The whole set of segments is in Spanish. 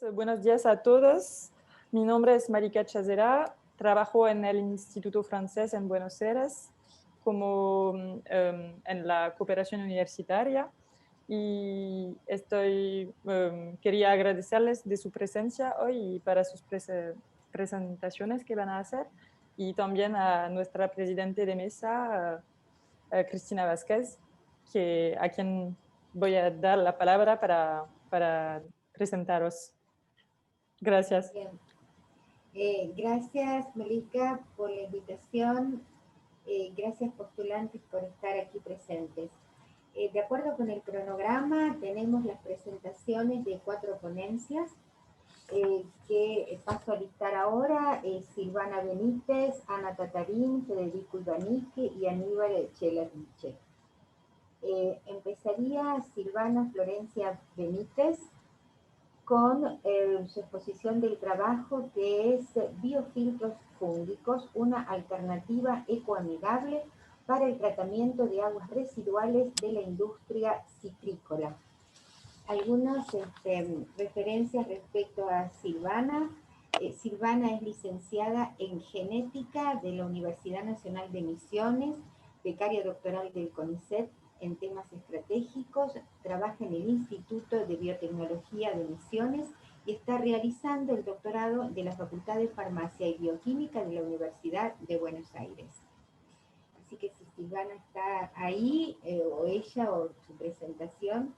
Buenos días a todos. Mi nombre es Marika Chazera. Trabajo en el Instituto Francés en Buenos Aires en la cooperación universitaria y quería agradecerles de su presencia hoy y para sus presentaciones que van a hacer, y también a nuestra presidenta de mesa, Cristina Vázquez, a quien voy a dar la palabra para presentaros. Gracias. Bien. Gracias, Melika, por la invitación. Gracias, postulantes, por estar aquí presentes. De acuerdo con el cronograma, tenemos las presentaciones de 4 ponencias que paso a listar ahora. Silvana Benítez, Ana Tatarín, Federico Ivanique y Aníbal Chelarviche. Empezaría Silvana Florencia Benítez con su exposición del trabajo, que es Biofiltros fúngicos, una alternativa ecoamigable para el tratamiento de aguas residuales de la industria citrícola. Algunas referencias respecto a Silvana. Silvana es licenciada en genética de la Universidad Nacional de Misiones, becaria doctoral del CONICET en temas estratégicos, trabaja en el Instituto de Biotecnología de Misiones y está realizando el doctorado de la Facultad de Farmacia y Bioquímica de la Universidad de Buenos Aires. Así que si Silvana está ahí, o ella, o su presentación,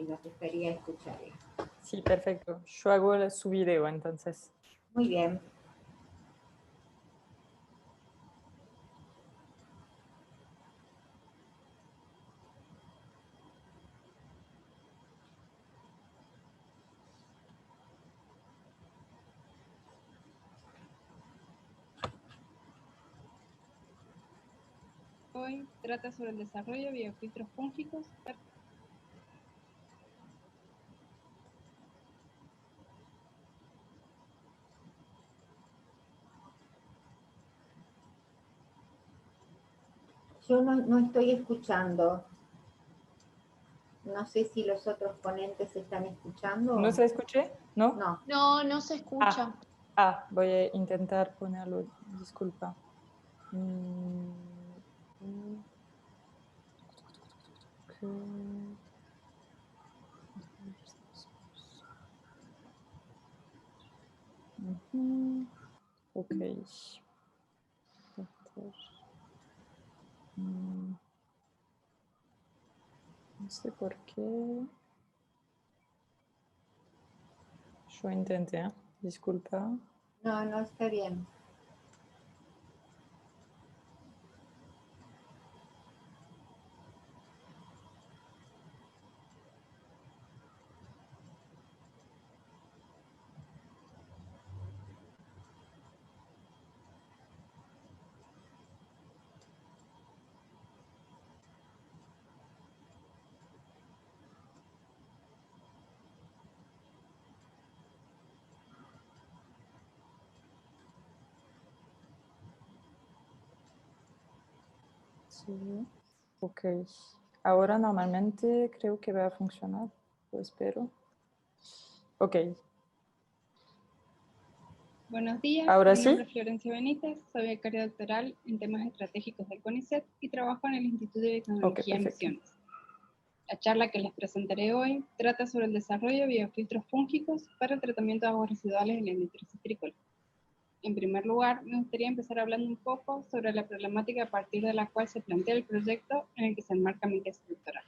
nos gustaría escucharla. Sí, perfecto. Yo hago su video entonces. Muy bien. Hoy trata sobre el desarrollo de biofiltros fúngicos. Yo no estoy escuchando. No sé si los otros ponentes están escuchando. ¿No se escuché? ¿No? No. No, no se escucha. Voy a intentar ponerlo. Disculpa. Ok. No sé por qué. Yo intenté, disculpa. No, está bien. Sí. Ok. Ahora normalmente creo que va a funcionar. Lo espero. Ok. Buenos días, ¿Ahora mi nombre sí? es Florencia Benítez, soy becaria doctoral en temas estratégicos del CONICET y trabajo en el Instituto de Biotecnología de perfecto. Misiones. La charla que les presentaré hoy trata sobre el desarrollo de biofiltros fúngicos para el tratamiento de aguas residuales en la industria citrícola. En primer lugar, me gustaría empezar hablando un poco sobre la problemática a partir de la cual se plantea el proyecto en el que se enmarca mi tesis doctoral.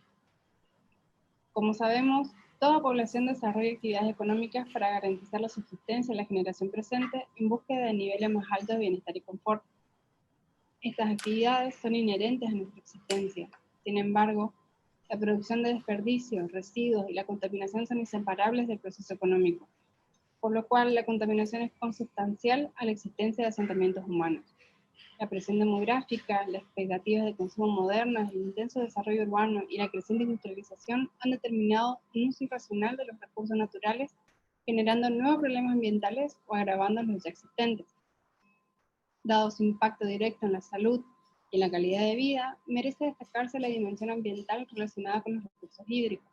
Como sabemos, toda población desarrolla actividades económicas para garantizar la subsistencia de la generación presente en búsqueda de niveles más altos de bienestar y confort. Estas actividades son inherentes a nuestra existencia. Sin embargo, la producción de desperdicios, residuos y la contaminación son inseparables del proceso económico, por lo cual la contaminación es consubstancial a la existencia de asentamientos humanos. La presión demográfica, las expectativas de consumo modernas, el intenso desarrollo urbano y la creciente industrialización han determinado un uso irracional de los recursos naturales, generando nuevos problemas ambientales o agravando los ya existentes. Dado su impacto directo en la salud y en la calidad de vida, merece destacarse la dimensión ambiental relacionada con los recursos hídricos.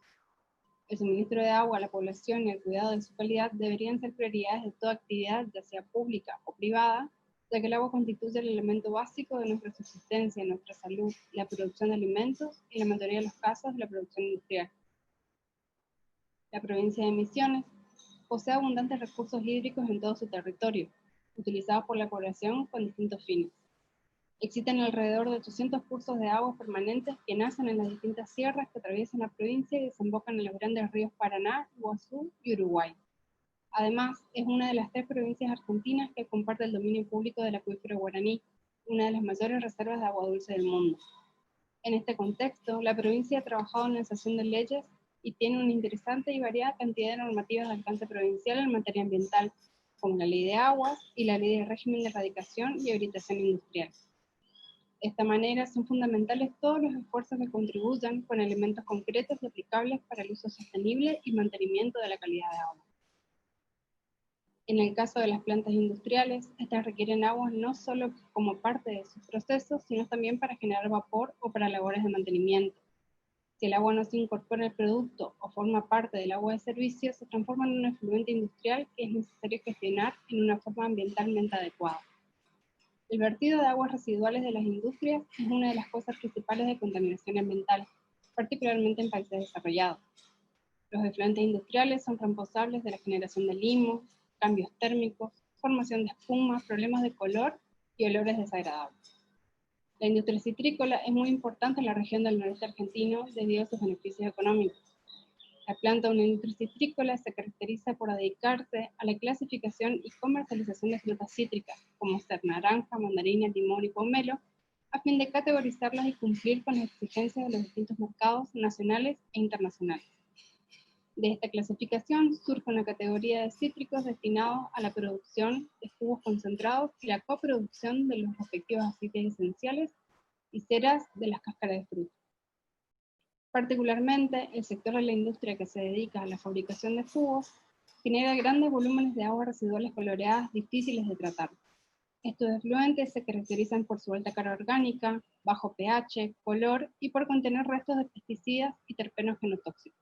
El suministro de agua a la población y el cuidado de su calidad deberían ser prioridades de toda actividad, ya sea pública o privada, ya que el agua constituye el elemento básico de nuestra subsistencia, nuestra salud, la producción de alimentos y, en la mayoría de los casos, la producción industrial. La provincia de Misiones posee abundantes recursos hídricos en todo su territorio, utilizados por la población con distintos fines. Existen alrededor de 800 cursos de aguas permanentes que nacen en las distintas sierras que atraviesan la provincia y desembocan en los grandes ríos Paraná, Iguazú y Uruguay. Además, es una de las 3 provincias argentinas que comparte el dominio público del acuífero Guaraní, una de las mayores reservas de agua dulce del mundo. En este contexto, la provincia ha trabajado en la sanción de leyes y tiene una interesante y variada cantidad de normativas de alcance provincial en materia ambiental, como la Ley de Aguas y la Ley de Régimen de Erradicación y Habilitación Industrial. De esta manera, son fundamentales todos los esfuerzos que contribuyan con elementos concretos y aplicables para el uso sostenible y mantenimiento de la calidad de agua. En el caso de las plantas industriales, estas requieren agua no solo como parte de sus procesos, sino también para generar vapor o para labores de mantenimiento. Si el agua no se incorpora al producto o forma parte del agua de servicio, se transforma en un efluente industrial que es necesario gestionar en una forma ambientalmente adecuada. El vertido de aguas residuales de las industrias es una de las causas principales de contaminación ambiental, particularmente en países desarrollados. Los efluentes industriales son responsables de la generación de limos, cambios térmicos, formación de espuma, problemas de color y olores desagradables. La industria citrícola es muy importante en la región del noreste argentino debido a sus beneficios económicos. La planta de una industria citrícola se caracteriza por dedicarse a la clasificación y comercialización de frutas cítricas, como ser naranja, mandarina, limón y pomelo, a fin de categorizarlas y cumplir con las exigencias de los distintos mercados nacionales e internacionales. De esta clasificación surge una categoría de cítricos destinados a la producción de jugos concentrados y la coproducción de los respectivos aceites esenciales y ceras de las cáscaras de fruta. Particularmente, el sector de la industria que se dedica a la fabricación de jugos genera grandes volúmenes de aguas residuales coloreadas difíciles de tratar. Estos efluentes se caracterizan por su alta carga orgánica, bajo pH, color y por contener restos de pesticidas y terpenos genotóxicos.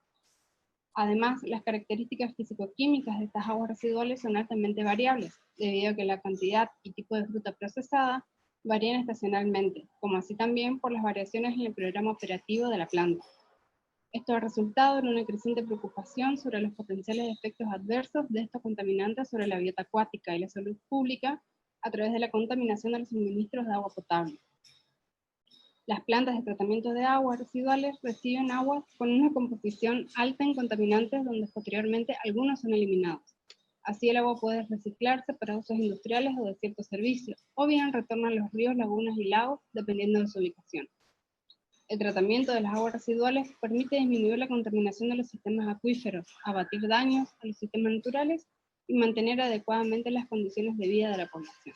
Además, las características físico-químicas de estas aguas residuales son altamente variables, debido a que la cantidad y tipo de fruta procesada varían estacionalmente, como así también por las variaciones en el programa operativo de la planta. Esto ha resultado en una creciente preocupación sobre los potenciales efectos adversos de estos contaminantes sobre la biota acuática y la salud pública a través de la contaminación de los suministros de agua potable. Las plantas de tratamiento de aguas residuales reciben aguas con una composición alta en contaminantes donde posteriormente algunos son eliminados. Así el agua puede reciclarse para usos industriales o de ciertos servicios, o bien retorna a los ríos, lagunas y lagos, dependiendo de su ubicación. El tratamiento de las aguas residuales permite disminuir la contaminación de los sistemas acuíferos, abatir daños a los sistemas naturales y mantener adecuadamente las condiciones de vida de la población.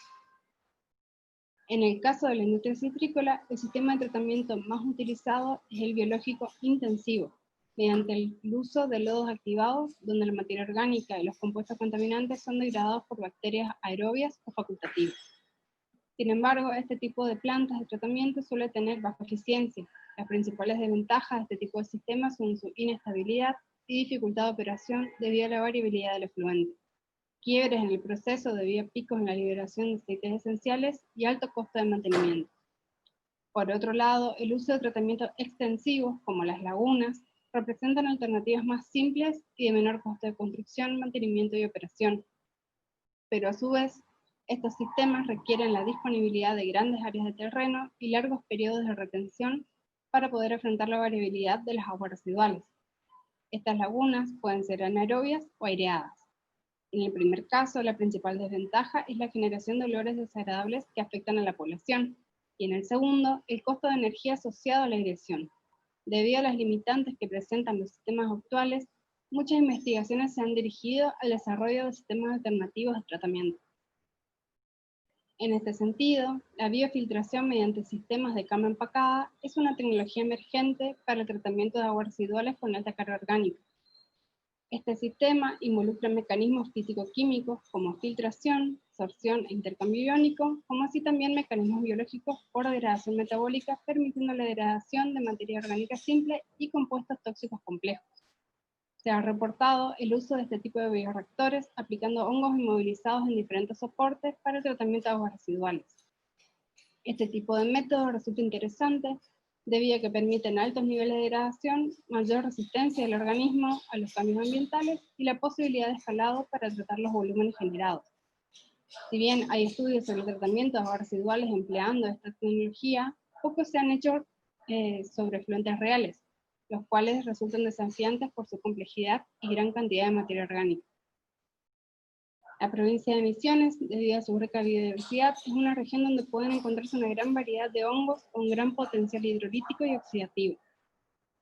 En el caso de la industria citrícola, el sistema de tratamiento más utilizado es el biológico intensivo, mediante el uso de lodos activados, donde la materia orgánica y los compuestos contaminantes son degradados por bacterias aerobias o facultativas. Sin embargo, este tipo de plantas de tratamiento suele tener baja eficiencia. Las principales desventajas de este tipo de sistemas son su inestabilidad y dificultad de operación debido a la variabilidad del efluente, quiebres en el proceso debido a picos en la liberación de aceites esenciales y alto costo de mantenimiento. Por otro lado, el uso de tratamientos extensivos, como las lagunas, representan alternativas más simples y de menor costo de construcción, mantenimiento y operación. Pero a su vez, estos sistemas requieren la disponibilidad de grandes áreas de terreno y largos periodos de retención para poder enfrentar la variabilidad de las aguas residuales. Estas lagunas pueden ser anaerobias o aireadas. En el primer caso, la principal desventaja es la generación de olores desagradables que afectan a la población, y en el segundo, el costo de energía asociado a la aireación. Debido a las limitantes que presentan los sistemas actuales, muchas investigaciones se han dirigido al desarrollo de sistemas alternativos de tratamiento. En este sentido, la biofiltración mediante sistemas de cama empacada es una tecnología emergente para el tratamiento de aguas residuales con alta carga orgánica. Este sistema involucra mecanismos físico-químicos como filtración, sorción e intercambio iónico, como así también mecanismos biológicos por degradación metabólica, permitiendo la degradación de materia orgánica simple y compuestos tóxicos complejos. Se ha reportado el uso de este tipo de bioreactores aplicando hongos inmovilizados en diferentes soportes para el tratamiento de aguas residuales. Este tipo de método resulta interesante debido a que permiten altos niveles de degradación, mayor resistencia del organismo a los cambios ambientales y la posibilidad de escalado para tratar los volúmenes generados. Si bien hay estudios sobre el tratamiento de aguas residuales empleando esta tecnología, pocos se han hecho sobre efluentes reales, los cuales resultan desafiantes por su complejidad y gran cantidad de materia orgánica. La provincia de Misiones, debido a su rica biodiversidad, es una región donde pueden encontrarse una gran variedad de hongos con gran potencial hidrolítico y oxidativo.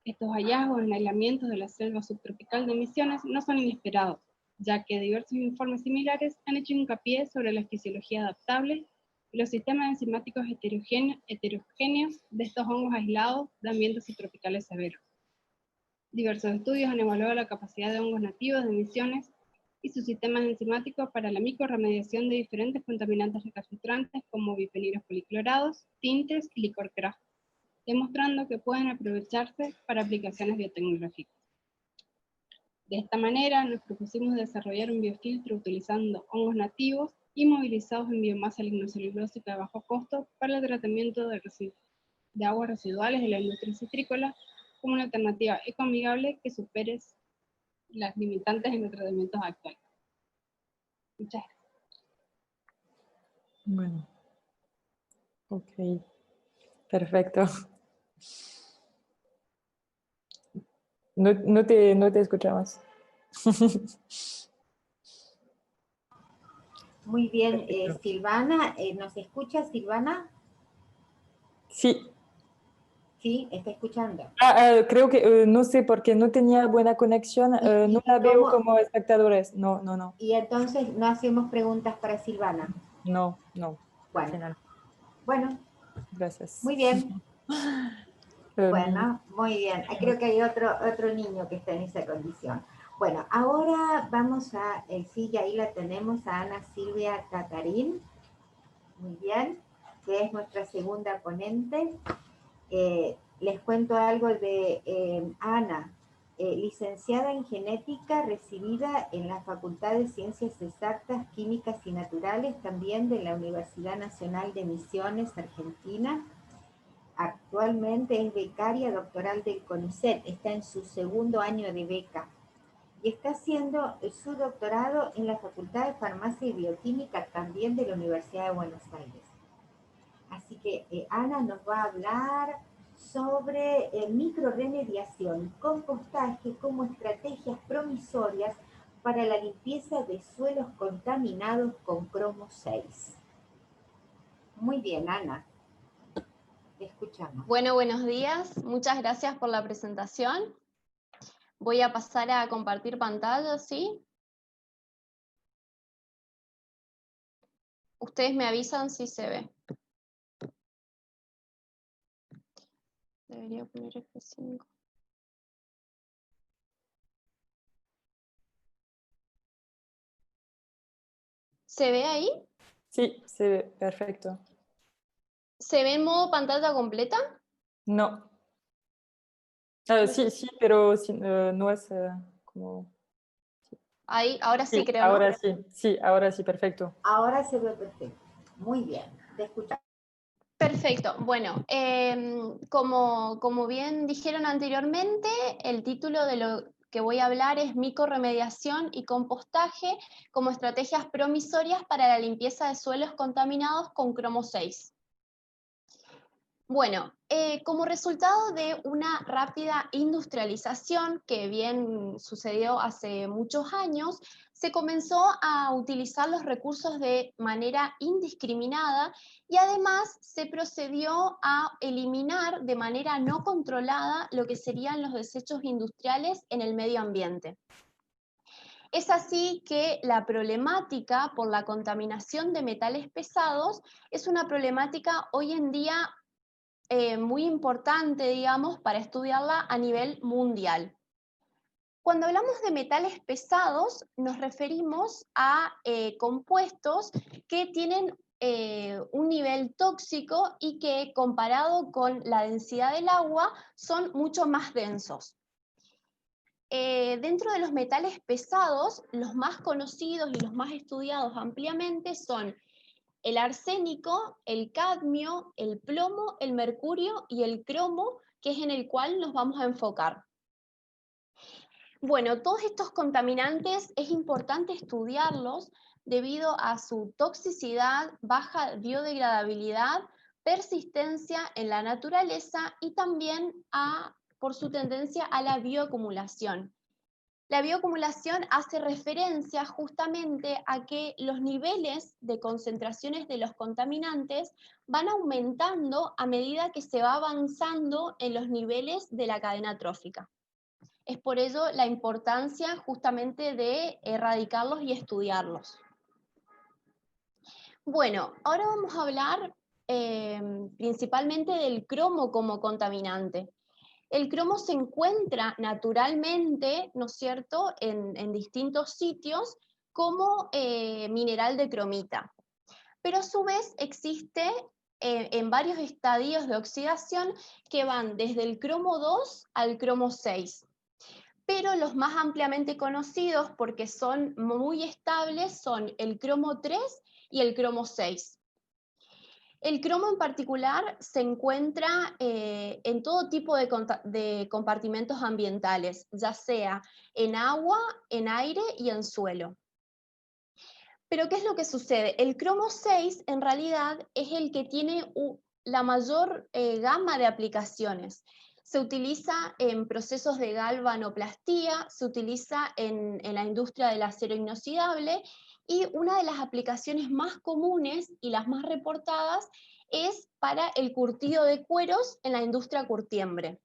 Estos hallazgos en aislamientos de la selva subtropical de Misiones no son inesperados, ya que diversos informes similares han hecho hincapié sobre la fisiología adaptable y los sistemas enzimáticos heterogéneos de estos hongos aislados de ambientes subtropicales severos. Diversos estudios han evaluado la capacidad de hongos nativos de Misiones y sus sistemas enzimáticos para la microremediación de diferentes contaminantes recalcitrantes como bifenilos policlorados, tintes y licor craft, demostrando que pueden aprovecharse para aplicaciones biotecnológicas. De esta manera, nos propusimos desarrollar un biofiltro utilizando hongos nativos y movilizados en biomasa lignocelulósica de bajo costo para el tratamiento de aguas residuales de la industria citrícola como una alternativa ecoamigable que supere las limitantes en los tratamientos actuales. Muchas gracias. Bueno, ok, perfecto. No te escuchamos. Muy bien, Perfecto. Silvana, ¿nos escucha Silvana? Sí. Sí, está escuchando. Creo que no sé porque no tenía buena conexión, no ¿Y la veo cómo? como espectadores. No. Y entonces no hacemos preguntas para Silvana. No, al Bueno, final. bueno, Gracias. muy bien. Em, Bueno, muy bien. Creo que hay otro niño que está en esa condición. Bueno, ahora vamos a, sí, ahí la tenemos a Ana Silvia Catarín. Muy bien, que es nuestra segunda ponente. Les cuento algo de Ana, licenciada en genética, recibida en la Facultad de Ciencias Exactas, Químicas y Naturales, también de la Universidad Nacional de Misiones, Argentina. Actualmente es becaria doctoral del CONICET, está en su segundo año de beca y está haciendo su doctorado en la Facultad de Farmacia y Bioquímica también de la Universidad de Buenos Aires. Así que Ana nos va a hablar sobre microremediación, compostaje como estrategias promisorias para la limpieza de suelos contaminados con cromo 6. Muy bien, Ana. Te escuchamos. Bueno, buenos días. Muchas gracias por la presentación. Voy a pasar a compartir pantalla, ¿sí? Ustedes me avisan si se ve. Debería poner F5. ¿Se ve ahí? sí, se ve perfecto. ¿Se ve en modo pantalla completa? No. Sí, pero no es como... Ahí, ahora sí, Sí, creo, ¿no? ahora sí, perfecto. Ahora se ve perfecto. Muy bien, te escuchamos. Perfecto. Bueno, como bien dijeron anteriormente, el título de lo que voy a hablar es microremediación y compostaje como estrategias promisorias para la limpieza de suelos contaminados con cromo 6. Bueno, como resultado de una rápida industrialización que bien sucedió hace muchos años, se comenzó a utilizar los recursos de manera indiscriminada y además se procedió a eliminar de manera no controlada lo que serían los desechos industriales en el medio ambiente. Es así que la problemática por la contaminación de metales pesados es una problemática hoy en día muy importante, digamos, para estudiarla a nivel mundial. Cuando hablamos de metales pesados, nos referimos a compuestos que tienen un nivel tóxico y que, comparado con la densidad del agua, son mucho más densos. dentro de los metales pesados, los más conocidos y los más estudiados ampliamente son el arsénico, el cadmio, el plomo, el mercurio y el cromo, que es en el cual nos vamos a enfocar. Bueno, todos estos contaminantes es importante estudiarlos debido a su toxicidad, baja biodegradabilidad, persistencia en la naturaleza y también por su tendencia a la bioacumulación. La bioacumulación hace referencia justamente a que los niveles de concentraciones de los contaminantes van aumentando a medida que se va avanzando en los niveles de la cadena trófica. Es por ello la importancia justamente de erradicarlos y estudiarlos. Bueno, ahora vamos a hablar principalmente del cromo como contaminante. El cromo se encuentra naturalmente, ¿no es cierto?, en distintos sitios como mineral de cromita. Pero a su vez existe en varios estadios de oxidación que van desde el cromo 2 al cromo 6. Pero los más ampliamente conocidos, porque son muy estables, son el cromo 3 y el cromo 6. El cromo en particular se encuentra en todo tipo de compartimentos ambientales, ya sea en agua, en aire y en suelo. Pero ¿qué es lo que sucede? El cromo 6 en realidad es el que tiene la mayor gama de aplicaciones. Se utiliza en procesos de galvanoplastía, se utiliza en la industria del acero inoxidable y una de las aplicaciones más comunes y las más reportadas es para el curtido de cueros en la industria curtiembre.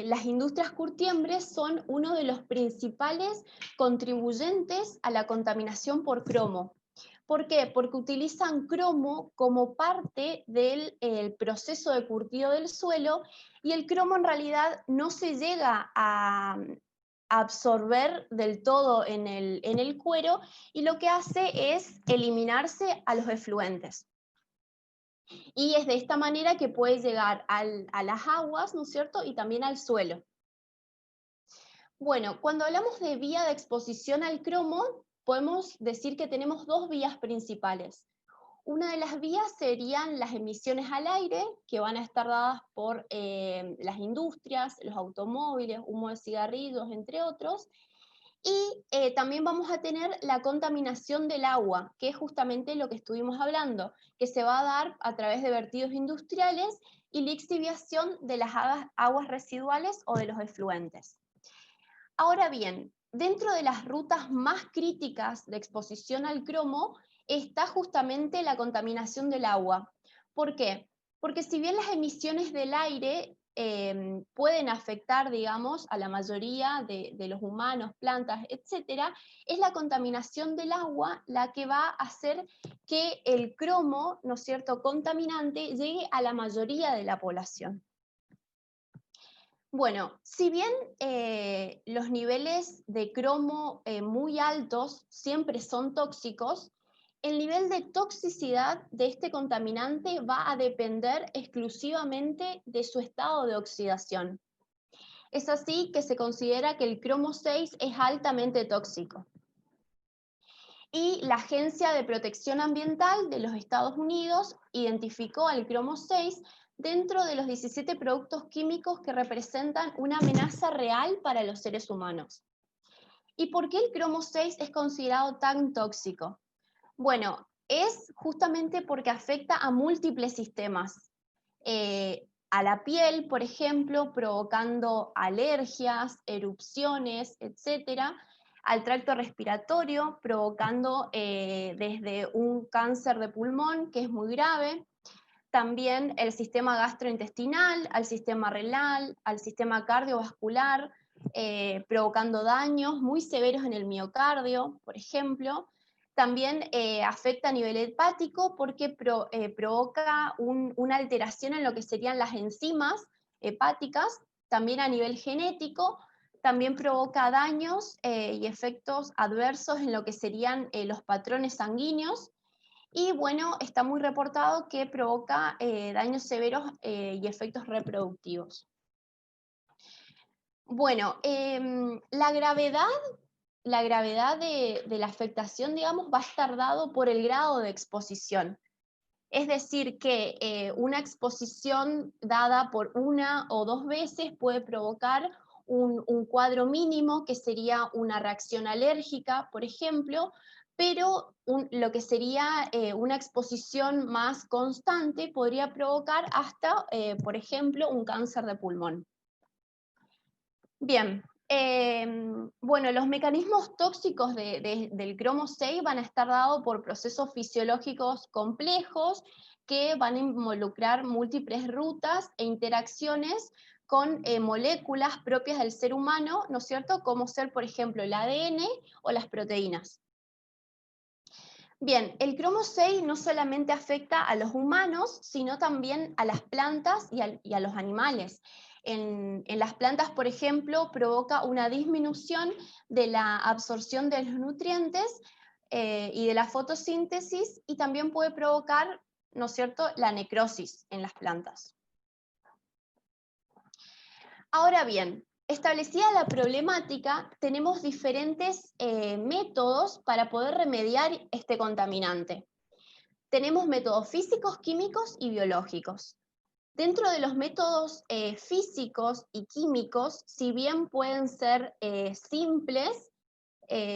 Las industrias curtiembres son uno de los principales contribuyentes a la contaminación por cromo. ¿Por qué? Porque utilizan cromo como parte del proceso de curtido del suelo y el cromo en realidad no se llega a absorber del todo en el cuero y lo que hace es eliminarse a los efluentes. Y es de esta manera que puede llegar a las aguas, ¿no es cierto? Y también al suelo. Bueno, cuando hablamos de vía de exposición al cromo, podemos decir que tenemos dos vías principales. Una de las vías serían las emisiones al aire, que van a estar dadas por las industrias, los automóviles, humo de cigarrillos, entre otros. Y también vamos a tener la contaminación del agua, que es justamente lo que estuvimos hablando, que se va a dar a través de vertidos industriales y lixiviación de las aguas residuales o de los efluentes. Ahora bien, dentro de las rutas más críticas de exposición al cromo está justamente la contaminación del agua. ¿Por qué? Porque si bien las emisiones del aire pueden afectar, digamos, a la mayoría de los humanos, plantas, etcétera, es la contaminación del agua la que va a hacer que el cromo, ¿no es cierto?, contaminante llegue a la mayoría de la población. Bueno, si bien los niveles de cromo muy altos siempre son tóxicos, el nivel de toxicidad de este contaminante va a depender exclusivamente de su estado de oxidación. Es así que se considera que el cromo 6 es altamente tóxico. Y la Agencia de Protección Ambiental de los Estados Unidos identificó al cromo 6 dentro de los 17 productos químicos que representan una amenaza real para los seres humanos. ¿Y por qué el cromo 6 es considerado tan tóxico? Bueno, es justamente porque afecta a múltiples sistemas. A la piel, por ejemplo, provocando alergias, erupciones, etcétera, al tracto respiratorio, provocando desde un cáncer de pulmón, que es muy grave, también el sistema gastrointestinal, al sistema renal, al sistema cardiovascular, provocando daños muy severos en el miocardio, por ejemplo. También afecta a nivel hepático porque provoca una alteración en lo que serían las enzimas hepáticas, también a nivel genético, también provoca daños y efectos adversos en lo que serían los patrones sanguíneos, y bueno, está muy reportado que provoca daños severos y efectos reproductivos. Bueno, la gravedad de la afectación, digamos, va a estar dado por el grado de exposición. Es decir, que una exposición dada por una o dos veces puede provocar un cuadro mínimo, que sería una reacción alérgica, por ejemplo, pero lo que sería una exposición más constante podría provocar hasta, por ejemplo, un cáncer de pulmón. Bien, bueno, los mecanismos tóxicos del cromo 6 van a estar dados por procesos fisiológicos complejos que van a involucrar múltiples rutas e interacciones con moléculas propias del ser humano, ¿no es cierto?, como ser, por ejemplo, el ADN o las proteínas. Bien, el cromo 6 no solamente afecta a los humanos, sino también a las plantas y a los animales. En las plantas, por ejemplo, provoca una disminución de la absorción de los nutrientes y de la fotosíntesis, y también puede provocar, ¿no es cierto?, la necrosis en las plantas. Ahora bien, establecida la problemática, tenemos diferentes métodos para poder remediar este contaminante. Tenemos métodos físicos, químicos y biológicos. Dentro de los métodos físicos y químicos, si bien pueden ser simples,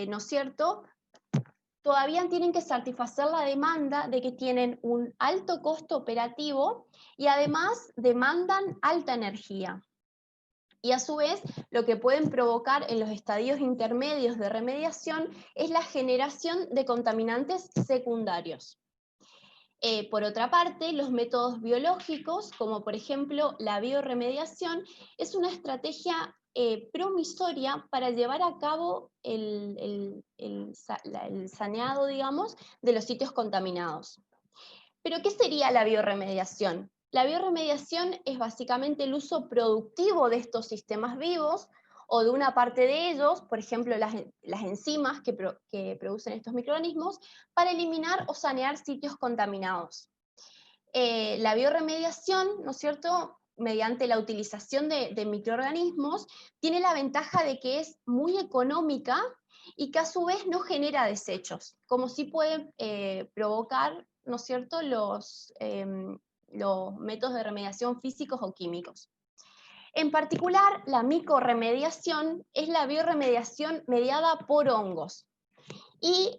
¿no es cierto?, todavía tienen que satisfacer la demanda de que tienen un alto costo operativo y además demandan alta energía. Y a su vez, lo que pueden provocar en los estadios intermedios de remediación es la generación de contaminantes secundarios. Por otra parte, los métodos biológicos, como por ejemplo la bioremediación, es una estrategia promisoria para llevar a cabo el saneado, digamos, de los sitios contaminados. ¿Pero qué sería la bioremediación? La bioremediación es básicamente el uso productivo de estos sistemas vivos o de una parte de ellos, por ejemplo las enzimas que producen estos microorganismos, para eliminar o sanear sitios contaminados. La bioremediación, ¿no es cierto?, mediante la utilización de microorganismos, tiene la ventaja de que es muy económica y que a su vez no genera desechos, como sí puede provocar, ¿no es cierto?, los métodos de remediación físicos o químicos. En particular, la micorremediación es la bioremediación mediada por hongos. Y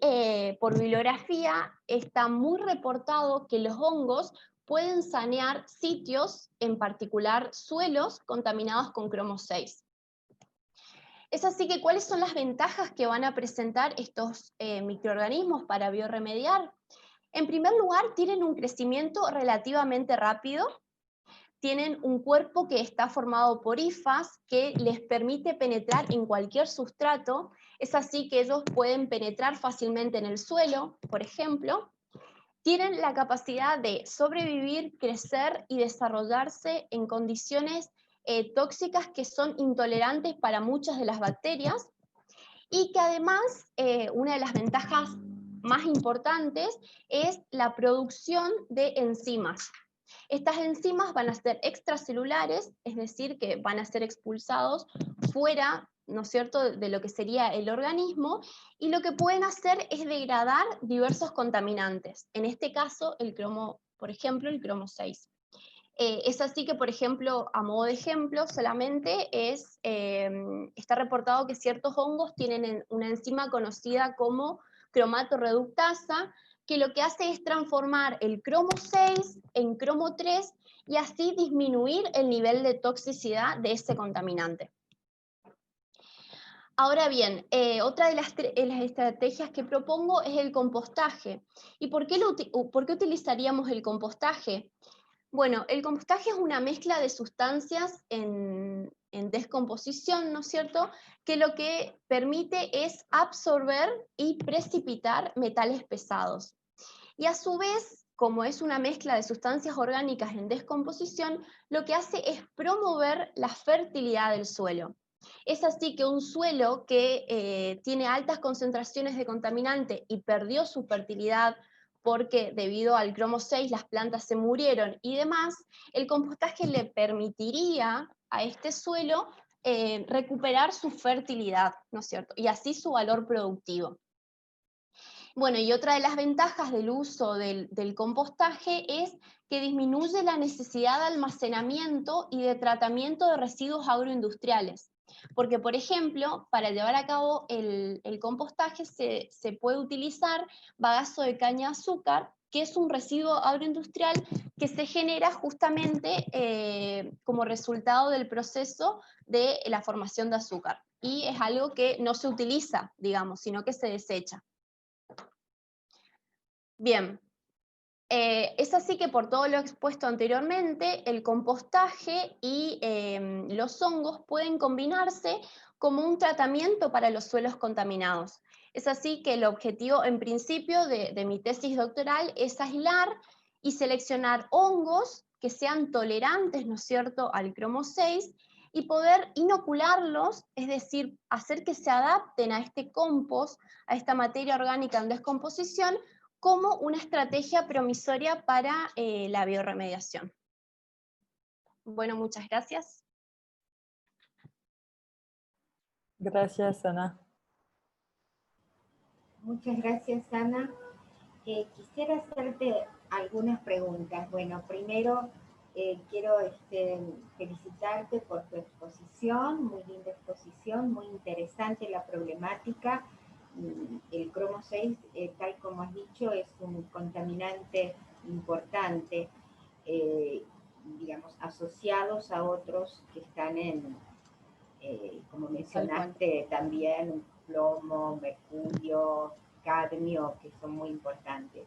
por bibliografía está muy reportado que los hongos pueden sanear sitios, en particular suelos, contaminados con cromo 6. Es así que, ¿cuáles son las ventajas que van a presentar estos microorganismos para bioremediar? En primer lugar, tienen un crecimiento relativamente rápido, tienen un cuerpo que está formado por hifas que les permite penetrar en cualquier sustrato. Es así que ellos pueden penetrar fácilmente en el suelo, por ejemplo. Tienen la capacidad de sobrevivir, crecer y desarrollarse en condiciones tóxicas que son intolerantes para muchas de las bacterias, y que además una de las ventajas más importantes es la producción de enzimas. Estas enzimas van a ser extracelulares, es decir, que van a ser expulsados fuera, ¿no es cierto?, de lo que sería el organismo, y lo que pueden hacer es degradar diversos contaminantes. En este caso, el cromo, por ejemplo, el cromo 6. Es así que, por ejemplo, a modo de ejemplo, solamente está reportado que ciertos hongos tienen una enzima conocida como cromatorreductasa, que lo que hace es transformar el cromo 6 en cromo 3 y así disminuir el nivel de toxicidad de ese contaminante. Ahora bien, otra de las estrategias que propongo es el compostaje. ¿Y por qué utilizaríamos el compostaje? Bueno, el compostaje es una mezcla de sustancias en descomposición, ¿no es cierto?, que lo que permite es absorber y precipitar metales pesados. Y a su vez, como es una mezcla de sustancias orgánicas en descomposición, lo que hace es promover la fertilidad del suelo. Es así que un suelo que tiene altas concentraciones de contaminante y perdió su fertilidad porque debido al cromo 6 las plantas se murieron y demás, el compostaje le permitiría a este suelo recuperar su fertilidad, ¿no es cierto? Y así su valor productivo. Bueno, y otra de las ventajas del uso del compostaje es que disminuye la necesidad de almacenamiento y de tratamiento de residuos agroindustriales. Porque, por ejemplo, para llevar a cabo el compostaje se puede utilizar bagazo de caña de azúcar, que es un residuo agroindustrial que se genera justamente como resultado del proceso de la formación de azúcar. Y es algo que no se utiliza, digamos, sino que se desecha. Bien, es así que por todo lo expuesto anteriormente, el compostaje y los hongos pueden combinarse como un tratamiento para los suelos contaminados. Es así que el objetivo, en principio, de mi tesis doctoral es aislar y seleccionar hongos que sean tolerantes, ¿no es cierto?, al cromo 6 y poder inocularlos, es decir, hacer que se adapten a este compost, a esta materia orgánica en descomposición, como una estrategia promisoria para la biorremediación. Bueno, muchas gracias. Gracias, Ana. Muchas gracias, Ana. Quisiera hacerte algunas preguntas. Bueno, primero quiero felicitarte por tu exposición, muy linda exposición, muy interesante la problemática. El cromo 6, tal como has dicho, es un contaminante importante, digamos, asociados a otros que están como mencionaste también, plomo, mercurio, cadmio, que son muy importantes.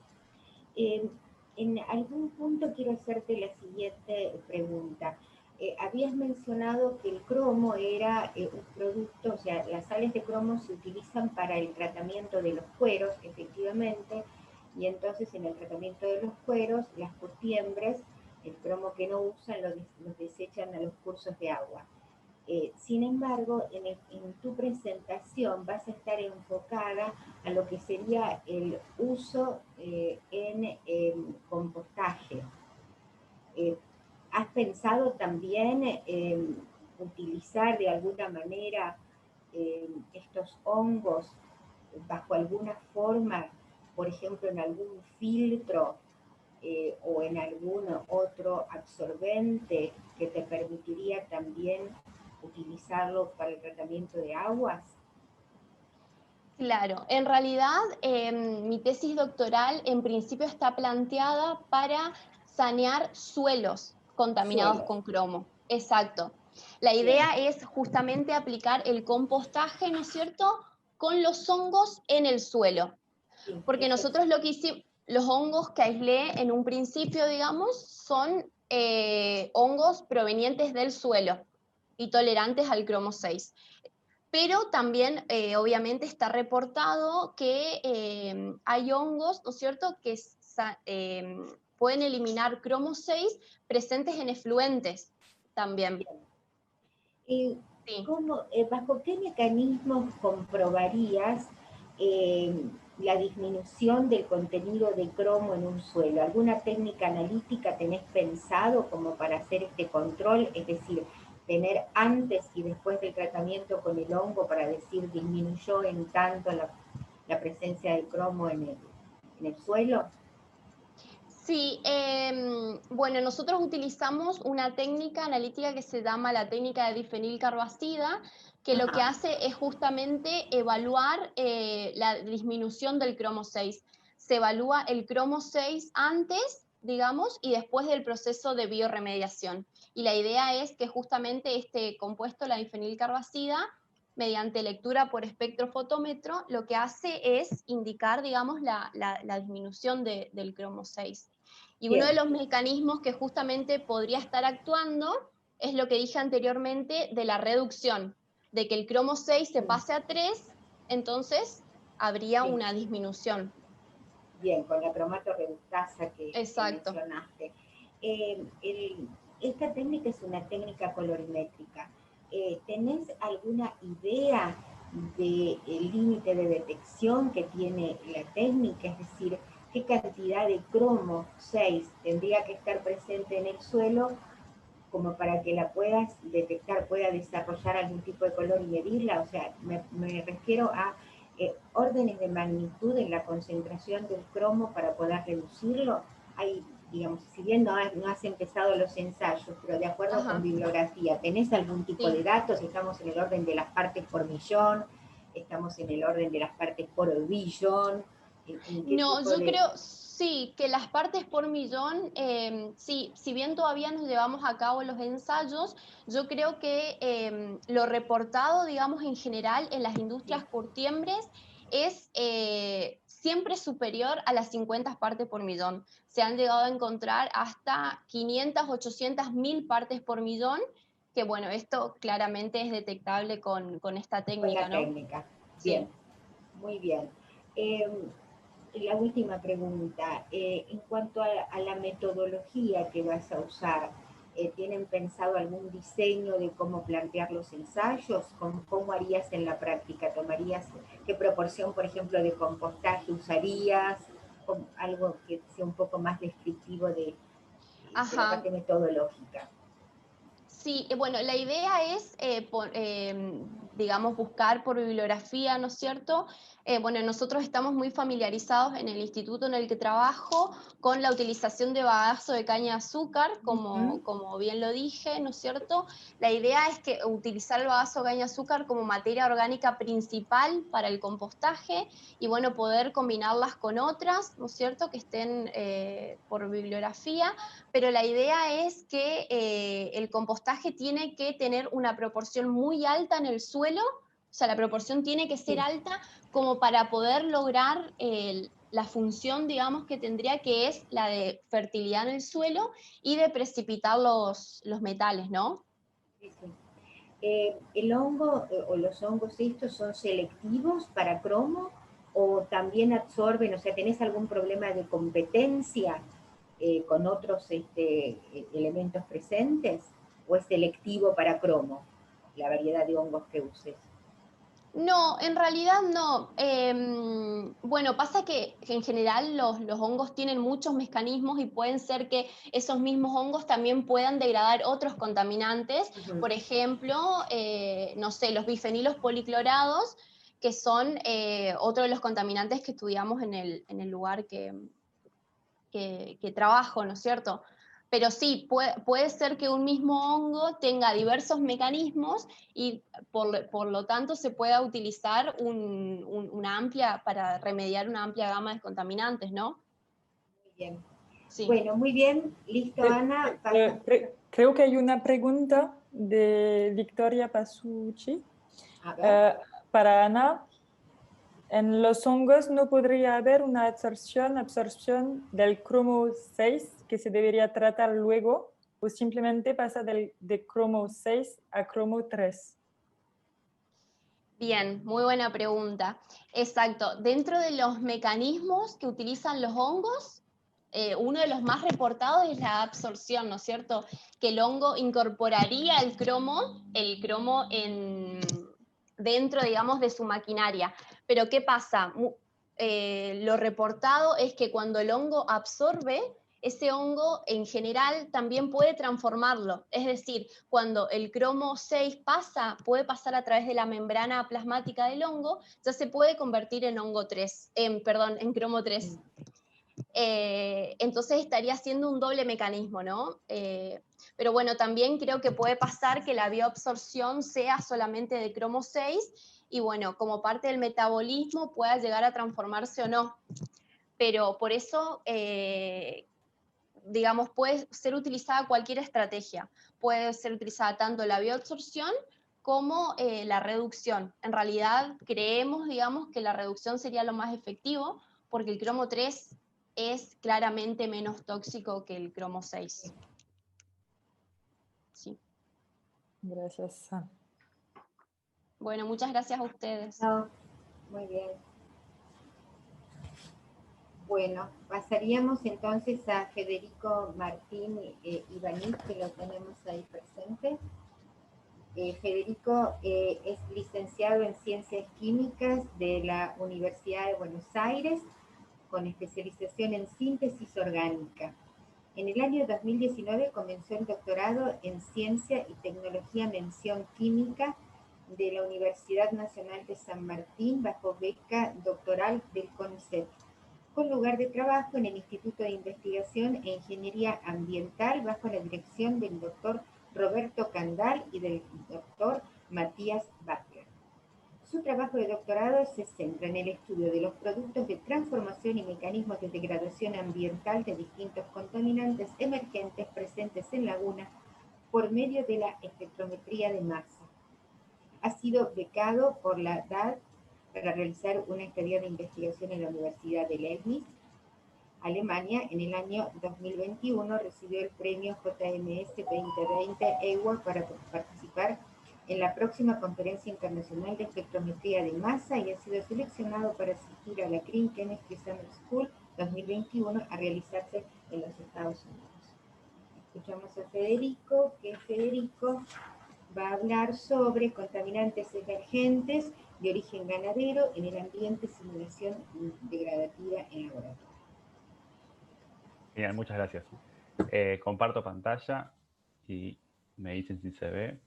En algún punto quiero hacerte la siguiente pregunta. Habías mencionado que el cromo era un producto, o sea, las sales de cromo se utilizan para el tratamiento de los cueros, efectivamente, y entonces en el tratamiento de los cueros, las curtiembres, el cromo que no usan los desechan a los cursos de agua. Sin embargo, en tu presentación vas a estar enfocada a lo que sería el uso en compostaje. ¿Has pensado también en utilizar de alguna manera estos hongos bajo alguna forma, por ejemplo, en algún filtro o en algún otro absorbente que te permitiría también utilizarlo para el tratamiento de aguas? Claro, en realidad mi tesis doctoral en principio está planteada para sanear suelos contaminados con cromo. Exacto. La idea es justamente aplicar el compostaje, ¿no es cierto?, con los hongos en el suelo. Sí, porque nosotros lo que hicimos, los hongos que aislé en un principio, digamos, son hongos provenientes del suelo y tolerantes al cromo 6. Pero también, obviamente, está reportado que hay hongos, ¿no es cierto?, que pueden eliminar cromo 6 presentes en efluentes también. Sí. ¿Bajo qué mecanismos comprobarías la disminución del contenido de cromo en un suelo? ¿Alguna técnica analítica tenés pensado como para hacer este control? Es decir, tener antes y después del tratamiento con el hongo para decir disminuyó en tanto la presencia de cromo en el suelo. Sí, bueno, nosotros utilizamos una técnica analítica que se llama la técnica de difenilcarbazida, que lo que hace es justamente evaluar la disminución del cromo 6. Se evalúa el cromo 6 antes, digamos, y después del proceso de biorremediación. Y la idea es que justamente este compuesto, la difenilcarbazida, mediante lectura por espectrofotómetro, lo que hace es indicar, digamos, la disminución del cromo 6. Y uno de los mecanismos que justamente podría estar actuando es lo que dije anteriormente de la reducción, de que el cromo 6 se pase a 3, entonces habría una disminución. Bien, con la cromatorreductasa que mencionaste. Esta técnica es una técnica colorimétrica. ¿Tenés alguna idea del límite de detección que tiene la técnica? Es decir, ¿qué cantidad de cromo 6 tendría que estar presente en el suelo como para que la puedas detectar, pueda desarrollar algún tipo de color y medirla? O sea, me refiero a órdenes de magnitud en la concentración del cromo para poder reducirlo. Hay, digamos, si bien no has empezado los ensayos, pero de acuerdo con bibliografía, ¿tenés algún tipo de datos? ¿Estamos en el orden de las partes por millón? ¿Estamos en el orden de las partes por billón? No, yo creo, sí, que las partes por millón, sí, si bien todavía nos llevamos a cabo los ensayos, yo creo que lo reportado, digamos, en general en las industrias curtiembres es siempre superior a las 50 partes por millón. Se han llegado a encontrar hasta 500, 800, 1000 partes por millón, que bueno, esto claramente es detectable con esta técnica, con la ¿no? técnica. Bien, sí. Muy bien. La última pregunta, en cuanto a la metodología que vas a usar, ¿tienen pensado algún diseño de cómo plantear los ensayos? ¿Cómo harías en la práctica? ¿Qué proporción, por ejemplo, de compostaje usarías? Algo que sea un poco más descriptivo de la parte metodológica. Sí, bueno, la idea es, digamos, buscar por bibliografía, ¿no es cierto? Bueno, nosotros estamos muy familiarizados en el instituto en el que trabajo con la utilización de bagazo de caña de azúcar, como bien lo dije, ¿no es cierto? La idea es que utilizar el bagazo de caña de azúcar como materia orgánica principal para el compostaje y, bueno, poder combinarlas con otras, ¿no es cierto?, que estén por bibliografía, pero la idea es que el compostaje tiene que tener una proporción muy alta en el suelo, o sea, la proporción tiene que ser alta como para poder lograr la función, digamos, que tendría, que es la de fertilidad en el suelo y de precipitar los metales, ¿no? Sí, sí. ¿El hongo o los hongos estos son selectivos para cromo o también absorben, o sea, tenés algún problema de competencia con otros elementos presentes, o es selectivo para cromo la variedad de hongos que uses? No, en realidad no. Bueno, pasa que en general los hongos tienen muchos mecanismos y pueden ser que esos mismos hongos también puedan degradar otros contaminantes. Por ejemplo, no sé, los bifenilos policlorados, que son otro de los contaminantes que estudiamos en el lugar que trabajo, ¿no es cierto? Pero sí, puede ser que un mismo hongo tenga diversos mecanismos y por lo tanto se pueda utilizar una amplia, para remediar una amplia gama de contaminantes, ¿no? Muy bien. Sí. Bueno, muy bien. Listo, Ana. Creo que hay una pregunta de Victoria Pasucci. Para Ana, en los hongos no podría haber una absorción del cromo 6 que se debería tratar luego, o simplemente pasa de cromo 6 a cromo 3. Bien, muy buena pregunta. Exacto. Dentro de los mecanismos que utilizan los hongos, uno de los más reportados es la absorción, ¿no es cierto? Que el hongo incorporaría el cromo dentro, digamos, de su maquinaria. Pero ¿qué pasa? Lo reportado es que cuando el hongo absorbe, ese hongo en general también puede transformarlo. Es decir, cuando el cromo 6 puede pasar a través de la membrana plasmática del hongo, ya se puede convertir en hongo 3, en cromo 3. Entonces estaría haciendo un doble mecanismo, ¿no? Pero bueno, también creo que puede pasar que la bioabsorción sea solamente de cromo 6 y bueno, como parte del metabolismo pueda llegar a transformarse o no. Pero por eso, digamos, puede ser utilizada cualquier estrategia. Puede ser utilizada tanto la bioabsorción como la reducción. En realidad creemos, digamos, que la reducción sería lo más efectivo porque el cromo 3 es claramente menos tóxico que el cromo 6. Sí. Gracias. Bueno, muchas gracias a ustedes. No, muy bien. Bueno, pasaríamos entonces a Federico Martín Ibáñez, que lo tenemos ahí presente. Federico es licenciado en Ciencias Químicas de la Universidad de Buenos Aires, con especialización en síntesis orgánica. En el año 2019 comenzó el doctorado en Ciencia y Tecnología Mención Química de la Universidad Nacional de San Martín bajo beca doctoral del CONICET, con lugar de trabajo en el Instituto de Investigación e Ingeniería Ambiental bajo la dirección del doctor Roberto Candal y del doctor Matías Butler. Su trabajo de doctorado se centra en el estudio de los productos de transformación y mecanismos de degradación ambiental de distintos contaminantes emergentes presentes en lagunas por medio de la espectrometría de masa. Ha sido becado por la DAD para realizar una estadía de investigación en la Universidad de Leibniz, Alemania. En el año 2021 recibió el premio JMS 2020 Award para participar en la próxima Conferencia Internacional de Espectrometría de Masa y ha sido seleccionado para asistir a la Green Chemistry Summer School 2021 a realizarse en los Estados Unidos. Escuchamos a Federico, que Federico va a hablar sobre contaminantes emergentes de origen ganadero en el ambiente, simulación degradativa en laboratorio. Bien, muchas gracias. Comparto pantalla y me dicen si se ve.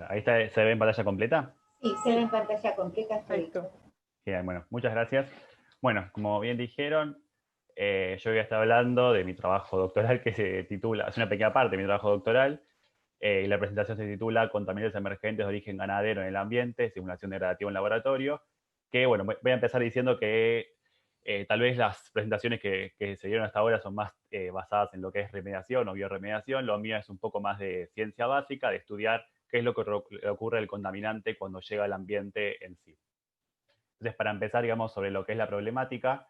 Ahí está, ¿se ve en pantalla completa? Sí, se ve en pantalla completa. Perfecto. Bien, bueno, muchas gracias. Bueno, como bien dijeron, yo voy a estar hablando de mi trabajo doctoral que se titula, es una pequeña parte de mi trabajo doctoral, y la presentación se titula Contaminantes emergentes de origen ganadero en el ambiente, simulación degradativa en laboratorio, que bueno, voy a empezar diciendo que tal vez las presentaciones que se dieron hasta ahora son más basadas en lo que es remediación o bioremediación. Lo mío es un poco más de ciencia básica, de estudiar qué es lo que ocurre al contaminante cuando llega al ambiente en sí. Entonces, para empezar, digamos, sobre lo que es la problemática,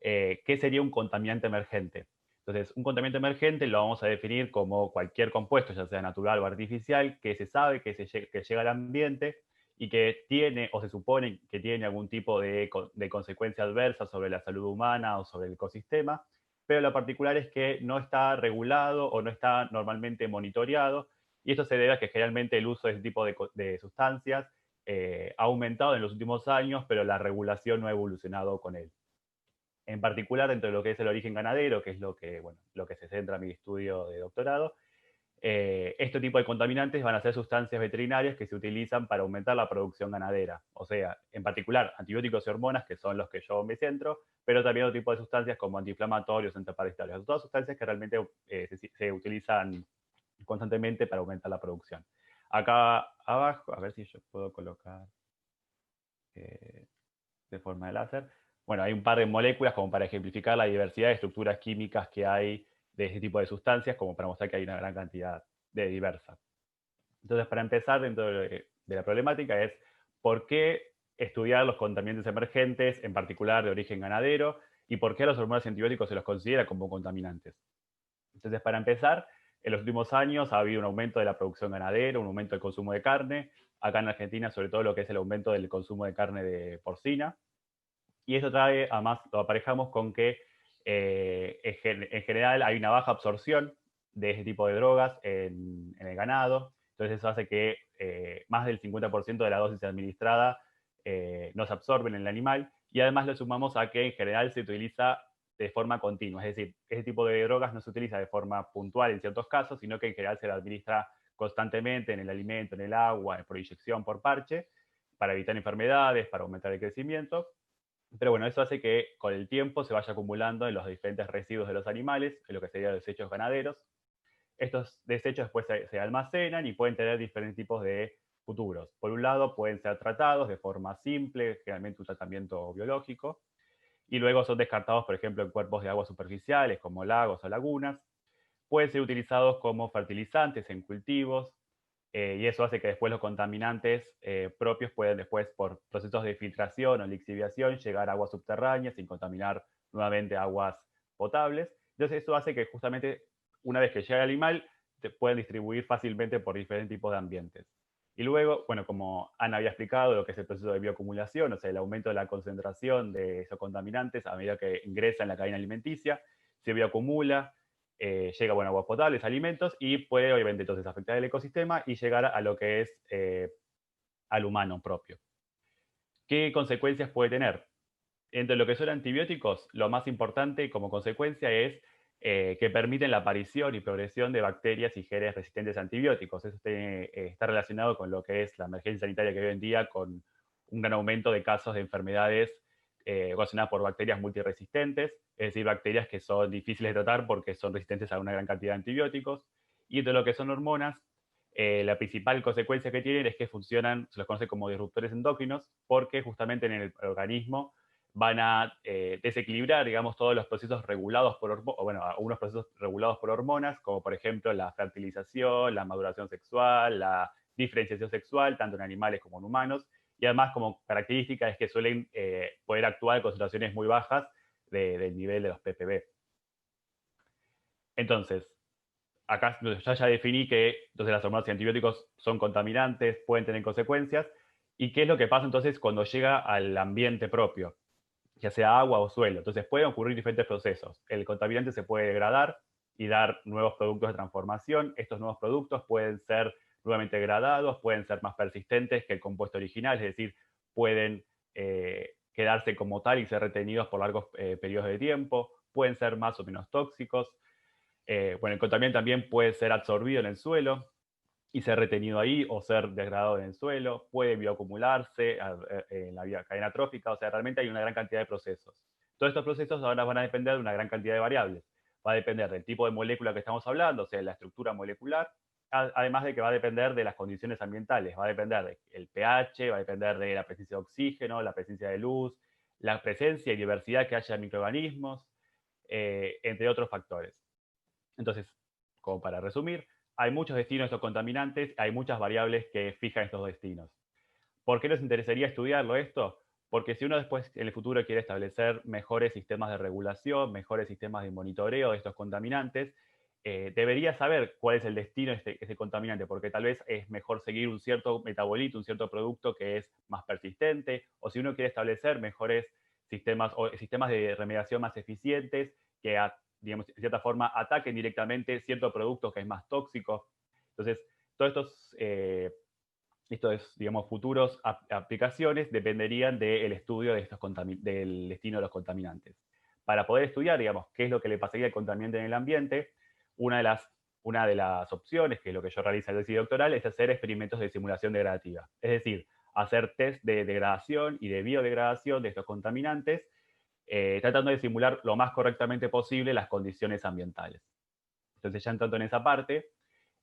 ¿qué sería un contaminante emergente? Entonces, un contaminante emergente lo vamos a definir como cualquier compuesto, ya sea natural o artificial, que se sabe que llega al ambiente y que tiene o se supone que tiene algún tipo de consecuencia adversa sobre la salud humana o sobre el ecosistema, pero lo particular es que no está regulado o no está normalmente monitoreado, y esto se debe a que generalmente el uso de este tipo de sustancias ha aumentado en los últimos años, pero la regulación no ha evolucionado con él. En particular, dentro de lo que es el origen ganadero, que es lo que se centra en mi estudio de doctorado, este tipo de contaminantes van a ser sustancias veterinarias que se utilizan para aumentar la producción ganadera. O sea, en particular, antibióticos y hormonas, que son los que yo me centro, pero también otro tipo de sustancias como antiinflamatorios, antiparasitarios. Todas sustancias que realmente se utilizan constantemente para aumentar la producción. Acá abajo, a ver si yo puedo colocar de forma de láser. Bueno, hay un par de moléculas como para ejemplificar la diversidad de estructuras químicas que hay de este tipo de sustancias, como para mostrar que hay una gran cantidad de diversas. Entonces, para empezar, dentro de la problemática es por qué estudiar los contaminantes emergentes, en particular de origen ganadero, y por qué a los hormonas y antibióticos se los considera como contaminantes. Entonces, para empezar, en los últimos años ha habido un aumento de la producción ganadera, un aumento del consumo de carne, acá en Argentina sobre todo lo que es el aumento del consumo de carne de porcina, y eso trae, además lo aparejamos con que en general hay una baja absorción de este tipo de drogas en el ganado, entonces eso hace que más del 50% de la dosis administrada no se absorben en el animal, y además lo sumamos a que en general se utiliza de forma continua, es decir, ese tipo de drogas no se utiliza de forma puntual en ciertos casos, sino que en general se la administra constantemente en el alimento, en el agua, por inyección, por parche, para evitar enfermedades, para aumentar el crecimiento. Pero bueno, eso hace que con el tiempo se vaya acumulando en los diferentes residuos de los animales, en lo que serían desechos ganaderos. Estos desechos después se almacenan y pueden tener diferentes tipos de futuros. Por un lado, pueden ser tratados de forma simple, generalmente un tratamiento biológico, y luego son descartados, por ejemplo, en cuerpos de agua superficiales, como lagos o lagunas. Pueden ser utilizados como fertilizantes en cultivos, y eso hace que después los contaminantes propios pueden después, por procesos de filtración o lixiviación, llegar a aguas subterráneas sin contaminar nuevamente aguas potables. Entonces eso hace que justamente una vez que llega el animal, se pueden distribuir fácilmente por diferentes tipos de ambientes. Y luego, bueno, como Ana había explicado, lo que es el proceso de bioacumulación, o sea, el aumento de la concentración de esos contaminantes a medida que ingresa en la cadena alimenticia, se bioacumula, llega a aguas potables, alimentos, y puede obviamente entonces afectar el ecosistema y llegar a lo que es al humano propio. ¿Qué consecuencias puede tener? Entre lo que son antibióticos, lo más importante como consecuencia es que permiten la aparición y progresión de bacterias y genes resistentes a antibióticos. Eso está relacionado con lo que es la emergencia sanitaria que hay hoy en día, con un gran aumento de casos de enfermedades ocasionadas por bacterias multiresistentes, es decir, bacterias que son difíciles de tratar porque son resistentes a una gran cantidad de antibióticos. Y entre lo que son hormonas, la principal consecuencia que tienen es que funcionan, se los conoce como disruptores endócrinos, porque justamente en el organismo van a desequilibrar, digamos, todos los procesos regulados por algunos procesos regulados por hormonas, como por ejemplo la fertilización, la maduración sexual, la diferenciación sexual, tanto en animales como en humanos, y además como característica es que suelen poder actuar en concentraciones muy bajas del nivel de los ppb. Entonces, acá ya definí que entonces las hormonas y antibióticos son contaminantes, pueden tener consecuencias, y qué es lo que pasa entonces cuando llega al ambiente propio, ya sea agua o suelo. Entonces pueden ocurrir diferentes procesos. El contaminante se puede degradar y dar nuevos productos de transformación. Estos nuevos productos pueden ser nuevamente degradados, pueden ser más persistentes que el compuesto original, es decir, pueden quedarse como tal y ser retenidos por largos periodos de tiempo, pueden ser más o menos tóxicos. El contaminante también puede ser absorbido en el suelo y ser retenido ahí o ser degradado en el suelo, puede bioacumularse en la cadena trófica, o sea, realmente hay una gran cantidad de procesos. Todos estos procesos ahora van a depender de una gran cantidad de variables. Va a depender del tipo de molécula que estamos hablando, o sea, la estructura molecular, además de que va a depender de las condiciones ambientales, va a depender del pH, va a depender de la presencia de oxígeno, la presencia de luz, la presencia y diversidad que haya de microorganismos, entre otros factores. Entonces, como para resumir, hay muchos destinos de estos contaminantes, hay muchas variables que fijan estos destinos. ¿Por qué nos interesaría estudiarlo esto? Porque si uno después en el futuro quiere establecer mejores sistemas de regulación, mejores sistemas de monitoreo de estos contaminantes, debería saber cuál es el destino de ese contaminante, porque tal vez es mejor seguir un cierto metabolito, un cierto producto que es más persistente, o si uno quiere establecer mejores sistemas o sistemas de remediación más eficientes que digamos, de cierta forma, ataquen directamente cierto producto que es más tóxico. Entonces, todos estos digamos, futuros aplicaciones dependerían del estudio de del destino de los contaminantes. Para poder estudiar, digamos, qué es lo que le pasaría al contaminante en el ambiente, una de las opciones, que es lo que yo realizo en el tesis doctoral, es hacer experimentos de simulación degradativa. Es decir, hacer test de degradación y de biodegradación de estos contaminantes, tratando de simular lo más correctamente posible las condiciones ambientales. Entonces, ya entrando en esa parte,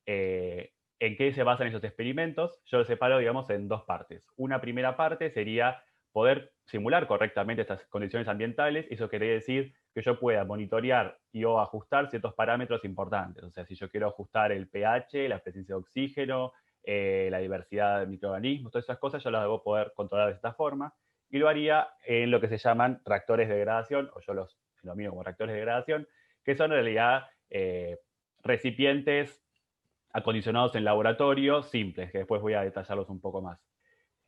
¿en qué se basan esos experimentos? Yo los separo, digamos, en dos partes. Una primera parte sería poder simular correctamente estas condiciones ambientales. Eso quiere decir que yo pueda monitorear y o ajustar ciertos parámetros importantes. O sea, si yo quiero ajustar el pH, la presencia de oxígeno, la diversidad de microorganismos, todas esas cosas yo las debo poder controlar de esta forma. Y lo haría en lo que se llaman reactores de degradación, o yo los denomino como reactores de degradación, que son en realidad recipientes acondicionados en laboratorio simples, que después voy a detallarlos un poco más.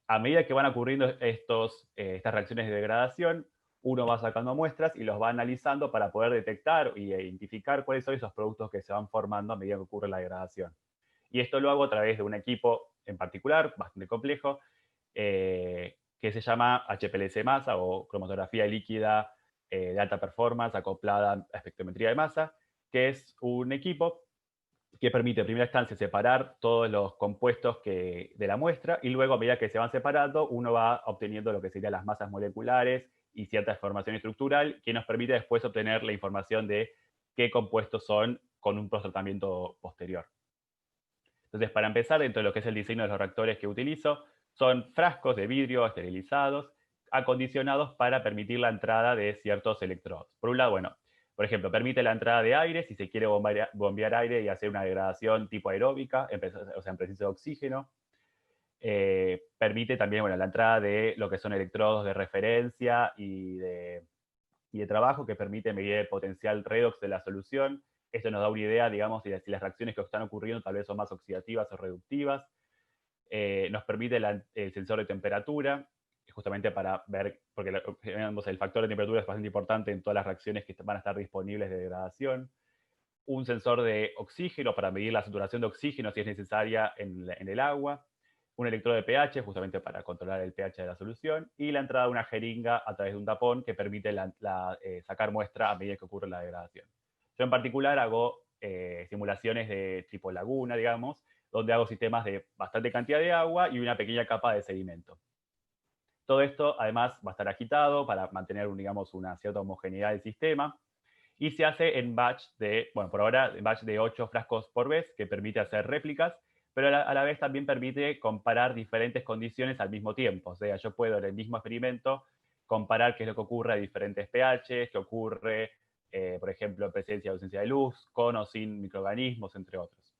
A medida que van ocurriendo estas reacciones de degradación, uno va sacando muestras y los va analizando para poder detectar e identificar cuáles son esos productos que se van formando a medida que ocurre la degradación. Y esto lo hago a través de un equipo en particular, bastante complejo, que se llama HPLC masa o cromatografía líquida de alta performance acoplada a espectrometría de masa, que es un equipo que permite en primera instancia separar todos los compuestos de la muestra y luego a medida que se van separando uno va obteniendo lo que serían las masas moleculares y cierta información estructural que nos permite después obtener la información de qué compuestos son con un tratamiento posterior. Entonces, para empezar, dentro de lo que es el diseño de los reactores que utilizo, son frascos de vidrio esterilizados, acondicionados para permitir la entrada de ciertos electrodos. Por un lado, bueno, por ejemplo, permite la entrada de aire si se quiere bombear aire y hacer una degradación tipo aeróbica, o sea, en presencia de oxígeno. Permite también la entrada de lo que son electrodos de referencia y de trabajo, que permite medir el potencial redox de la solución. Esto nos da una idea, digamos, de si las reacciones que están ocurriendo tal vez son más oxidativas o reductivas. Nos permite el sensor de temperatura, justamente para ver, porque el factor de temperatura es bastante importante en todas las reacciones que van a estar disponibles de degradación. Un sensor de oxígeno para medir la saturación de oxígeno si es necesaria en el agua. un electrodo de pH, justamente para controlar el pH de la solución, y la entrada de una jeringa a través de un tapón que permite sacar muestra a medida que ocurre la degradación. Yo en particular hago simulaciones de tipo laguna, digamos, donde hago sistemas de bastante cantidad de agua y una pequeña capa de sedimento. Todo esto, además, va a estar agitado para mantener, digamos, una cierta homogeneidad del sistema. Y se hace en batch de, bueno, por ahora, en batch de 8 frascos por vez, que permite hacer réplicas, pero a la vez también permite comparar diferentes condiciones al mismo tiempo. O sea, yo puedo en el mismo experimento comparar qué es lo que ocurre a diferentes pHs, qué ocurre, por ejemplo, en presencia o ausencia de luz, con o sin microorganismos, entre otros.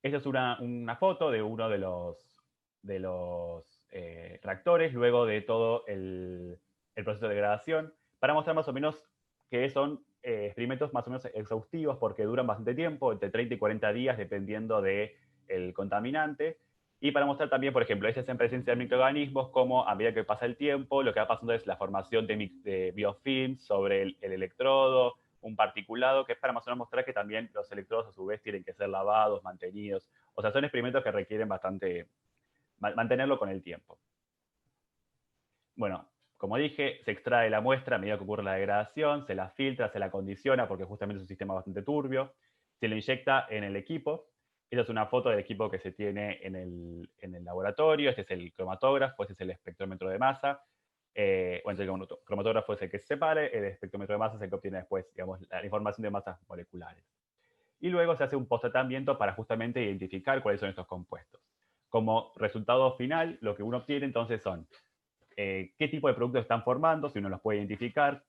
Esta es una foto de uno de los reactores, luego de todo el proceso de degradación, para mostrar más o menos que son experimentos más o menos exhaustivos porque duran bastante tiempo, entre 30 y 40 días, dependiendo del contaminante. Y para mostrar también, por ejemplo, este es en presencia de microorganismos, cómo a medida que pasa el tiempo, lo que va pasando es la formación de biofilms sobre el electrodo, un particulado, que es para más o menos mostrar que también los electrodos a su vez tienen que ser lavados, mantenidos. O sea, son experimentos que requieren bastante mantenerlo con el tiempo. Bueno, como dije, se extrae la muestra a medida que ocurre la degradación, se la filtra, se la condiciona, porque justamente es un sistema bastante turbio, se lo inyecta en el equipo. Esta es una foto del equipo que se tiene en el laboratorio. Este es el cromatógrafo, este es el espectrómetro de masa. Bueno, el cromatógrafo es el que se separe, el espectrómetro de masa es el que obtiene después, digamos, la información de masas moleculares. Y luego se hace un post-tratamiento para justamente identificar cuáles son estos compuestos. Como resultado final, lo que uno obtiene entonces son qué tipo de productos están formando, si uno los puede identificar.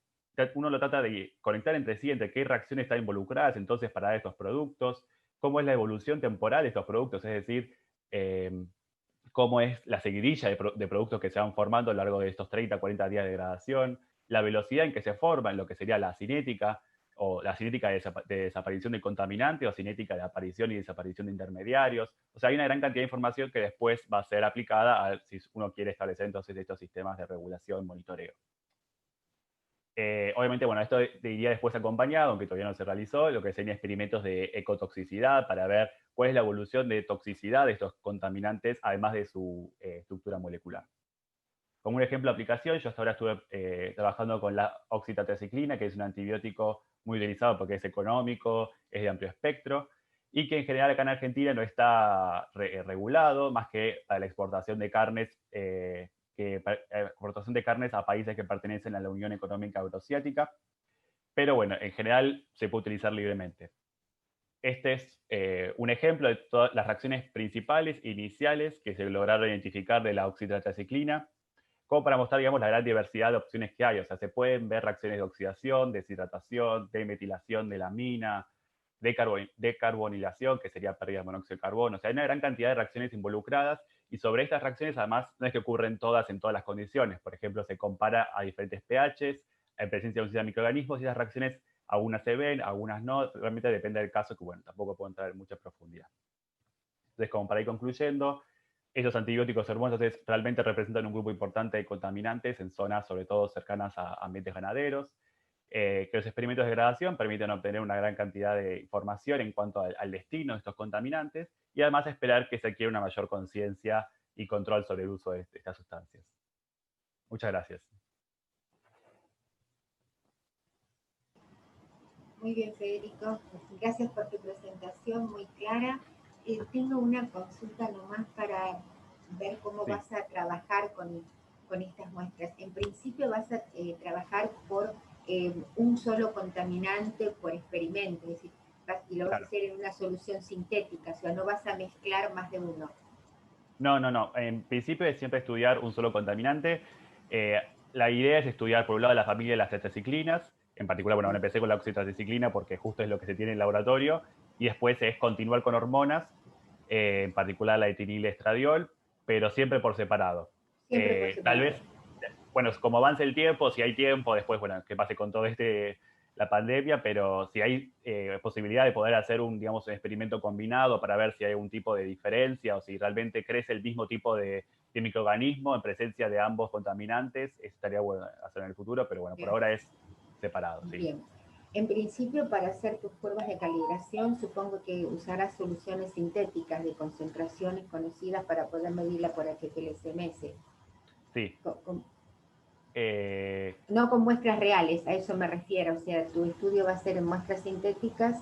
Uno lo trata de conectar entre sí, entre qué reacciones están involucradas entonces para dar estos productos, cómo es la evolución temporal de estos productos, es decir, cómo es la seguidilla de productos que se van formando a lo largo de estos 30, 40 días de degradación, la velocidad en que se forman, lo que sería la cinética, o la cinética de desaparición de contaminante, o cinética de aparición y desaparición de intermediarios. O sea, hay una gran cantidad de información que después va a ser aplicada si uno quiere establecer entonces estos sistemas de regulación y monitoreo. Obviamente, bueno, esto iría después acompañado, aunque todavía no se realizó, lo que serían experimentos de ecotoxicidad para ver cuál es la evolución de toxicidad de estos contaminantes, además de su estructura molecular. Como un ejemplo de aplicación, yo hasta ahora estuve trabajando con la oxitetraciclina, que es un antibiótico muy utilizado porque es económico, es de amplio espectro, y que en general acá en Argentina no está regulado, más que para la exportación de carnes exportación de carnes a países que pertenecen a la Unión Económica Euroasiática, pero bueno, en general se puede utilizar libremente. Este es un ejemplo de todas las reacciones principales iniciales que se lograron identificar de la oxitetraciclina, como para mostrar, digamos, la gran diversidad de opciones que hay. O sea, se pueden ver reacciones de oxidación, deshidratación, demetilación de la amina, decarbonilación, que sería pérdida de monóxido de carbono. O sea, hay una gran cantidad de reacciones involucradas, y sobre estas reacciones, además, no es que ocurren todas en todas las condiciones. Por ejemplo, se compara a diferentes pHs, en presencia de microorganismos, y esas reacciones algunas se ven, algunas no. Realmente depende del caso, que bueno, tampoco puedo entrar en mucha profundidad. Entonces, como para ir concluyendo, estos antibióticos hormonas realmente representan un grupo importante de contaminantes en zonas, sobre todo cercanas a ambientes ganaderos, que los experimentos de degradación permiten obtener una gran cantidad de información en cuanto al destino de estos contaminantes, y además esperar que se adquiera una mayor conciencia y control sobre el uso de estas sustancias. Muchas gracias. Muy bien, Federico. Gracias por tu presentación, muy clara. Tengo una consulta nomás para ver cómo vas a trabajar con estas muestras. En principio vas a trabajar por un solo contaminante por experimento, es decir, y lo vas a hacer en una solución sintética, o sea, no vas a mezclar más de uno. No. En principio es siempre estudiar un solo contaminante. La idea es estudiar, por un lado, la familia de las tetraciclinas. En particular, bueno, empecé con la oxitetraciclina porque justo es lo que se tiene en el laboratorio. Y después es continuar con hormonas, en particular la etinilestradiol, pero siempre por separado. Siempre por separado. Tal vez, bueno, como avance el tiempo, si hay tiempo, después, bueno, que pase con todo la pandemia, pero si hay posibilidad de poder hacer un experimento combinado para ver si hay algún tipo de diferencia o si realmente crece el mismo tipo de microorganismo en presencia de ambos contaminantes, estaría bueno hacer en el futuro, pero bueno, por ahora es separado. ¿Sí? Bien. En principio, para hacer tus pruebas de calibración, supongo que usarás soluciones sintéticas de concentraciones conocidas para poder medirla por HPLC-MS. Sí. No con muestras reales, a eso me refiero. O sea, tu estudio va a ser en muestras sintéticas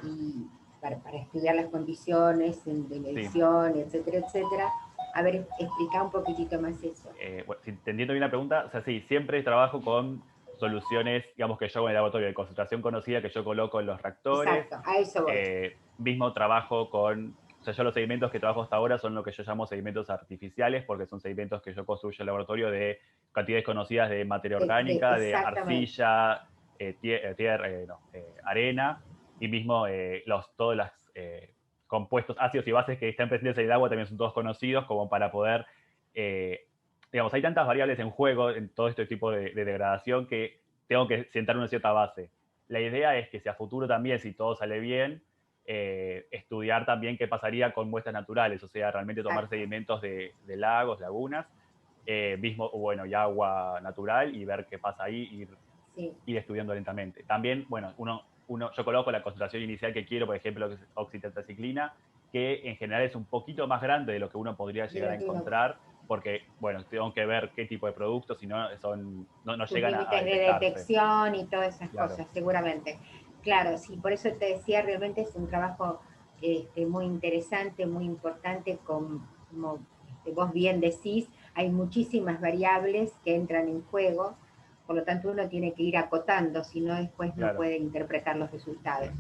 y para estudiar las condiciones de medición, sí, etcétera, etcétera. A ver, explica un poquitito más eso. Bueno, si te entiendo bien la pregunta, o sea, sí, siempre trabajo con soluciones, digamos, que yo hago en el laboratorio de concentración conocida que yo coloco en los reactores. Exacto, a eso voy. Mismo trabajo con, o sea, yo los sedimentos que trabajo hasta ahora son lo que yo llamo sedimentos artificiales, porque son sedimentos que yo construyo en el laboratorio de cantidades conocidas de materia orgánica, de arcilla, arena, y mismo todos los compuestos ácidos y bases que están presentes en el agua también son todos conocidos, como para poder, digamos, hay tantas variables en juego en todo este tipo de degradación que tengo que sentar una cierta base. La idea es que si a futuro también, si todo sale bien, estudiar también qué pasaría con muestras naturales, o sea, realmente tomar sedimentos de lagos, lagunas, mismo, bueno, y agua natural, y ver qué pasa ahí, ir estudiando lentamente. También, bueno, yo coloco la concentración inicial que quiero, por ejemplo, que es oxitetraciclina, que en general es un poquito más grande de lo que uno podría llegar a encontrar, porque, bueno, tengo que ver qué tipo de productos, si no, no llegan a límites de detección y todas esas cosas, seguramente. Claro, sí, por eso te decía, realmente es un trabajo muy interesante, muy importante, como vos bien decís, hay muchísimas variables que entran en juego, por lo tanto uno tiene que ir acotando, si no después no puede interpretar los resultados.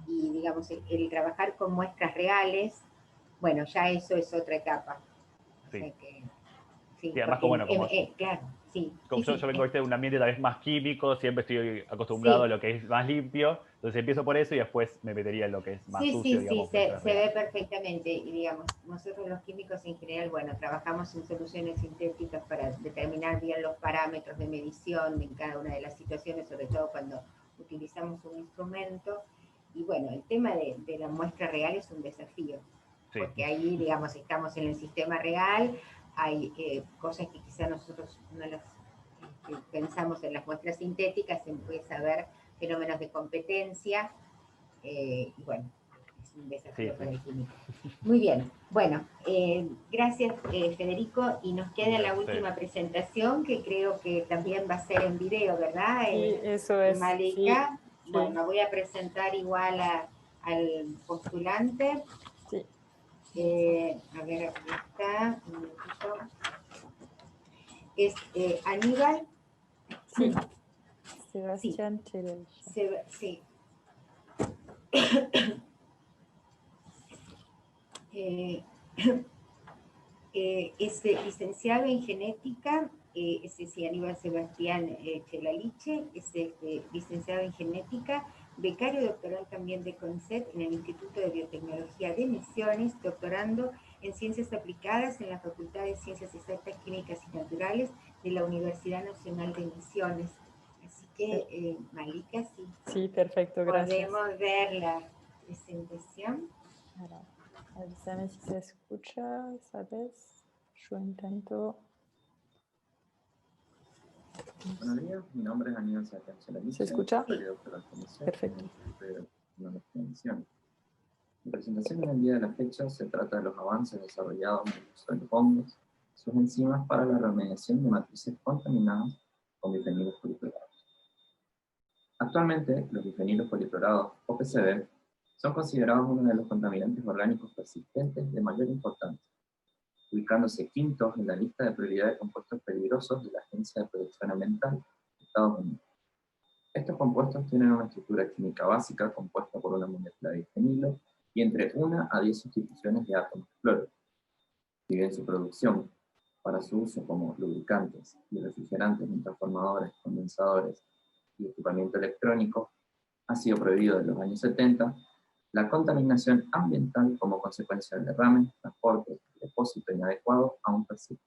Y digamos, el trabajar con muestras reales, bueno, ya eso es otra etapa. Sí. O sea que, sí, además, como claro, sí. Como yo vengo de un ambiente tal vez más químico, siempre estoy acostumbrado a lo que es más limpio, entonces empiezo por eso y después me metería en lo que es más sucio, digamos. Sí, se ve perfectamente, y digamos, nosotros los químicos en general, bueno, trabajamos en soluciones sintéticas para determinar bien los parámetros de medición en cada una de las situaciones, sobre todo cuando utilizamos un instrumento, y bueno, el tema de la muestra real es un desafío, porque ahí, digamos, estamos en el sistema real, hay cosas que quizá nosotros no las pensamos en las muestras sintéticas, se empieza a ver fenómenos de competencia, y bueno, es un desafío para el químico. Muy bien, bueno, gracias Federico, y nos queda la última presentación, que creo que también va a ser en video, ¿verdad? Sí, eso es. Malika. Sí, bueno, voy a presentar igual al postulante. Sí. A ver, aquí está, un minutito. Es Aníbal. Sí. Sebastián Cherecha. Sí. Es licenciado en genética, Aníbal Sebastián Chelaliche, es licenciado en genética, becario doctoral también de CONICET en el Instituto de Biotecnología de Misiones, doctorando en Ciencias Aplicadas en la Facultad de Ciencias Exactas, Químicas y Naturales de la Universidad Nacional de Misiones. Así que, Malika, sí. Sí, perfecto, gracias. Podemos ver la presentación. Avísame si se escucha, ¿sabes? Yo intento. Buenos días, mi nombre es Aníbal Sebastián Chelaliche. ¿Se escucha? Perfecto. Mi presentación en el día de la fecha se trata de los avances desarrollados en el uso de los hongos, sus enzimas para la remediación de matrices contaminadas con bifenilos policlorados. Actualmente, los bifenilos policlorados, o PCB, son considerados uno de los contaminantes orgánicos persistentes de mayor importancia, ubicándose quintos en la lista de prioridad de compuestos peligrosos de la Agencia de Protección Ambiental de Estados Unidos. Estos compuestos tienen una estructura química básica compuesta por una molécula de bifenilo y entre 1 a 10 sustituciones de átomos de cloro. Si bien su producción, para su uso como lubricantes y refrigerantes en transformadores, condensadores y equipamiento electrónico, ha sido prohibido desde los años 70, la contaminación ambiental como consecuencia del derrame, transporte y depósito inadecuado aún persiste.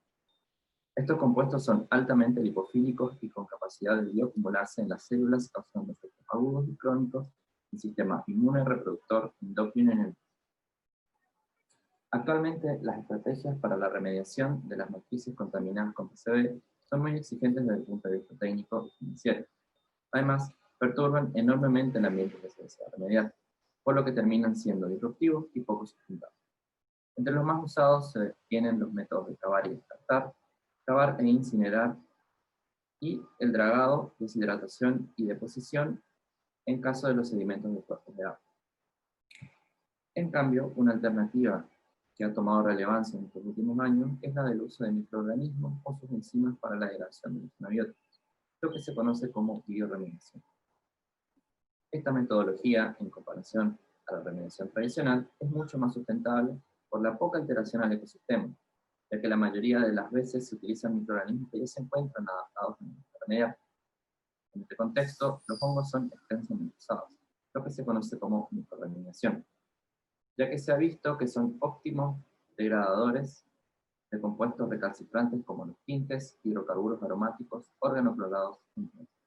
Estos compuestos son altamente lipofílicos y con capacidad de bioacumularse en las células, causando efectos agudos y crónicos en el sistema inmune, reproductor, endocrino y nervioso. Actualmente, las estrategias para la remediación de las matrices contaminadas con PCB son muy exigentes desde el punto de vista técnico y financiero. Además, perturban enormemente el ambiente que se desea remediar, por lo que terminan siendo disruptivos y poco sustentables. Entre los más usados se tienen los métodos de cavar y descartar, cavar e incinerar, y el dragado, deshidratación y deposición en caso de los sedimentos de cuerpos de agua. En cambio, una alternativa que ha tomado relevancia en estos últimos años es la del uso de microorganismos o sus enzimas para la degradación de los anabióticos, lo que se conoce como bioremediación. Esta metodología, en comparación a la remediación tradicional, es mucho más sustentable por la poca alteración al ecosistema, ya que la mayoría de las veces se utilizan microorganismos que ya se encuentran adaptados a remediar. En este contexto, los hongos son extensamente usados, lo que se conoce como microremediación, ya que se ha visto que son óptimos degradadores de compuestos recalcitrantes como los tintes, hidrocarburos aromáticos, organoclorados, entre otros.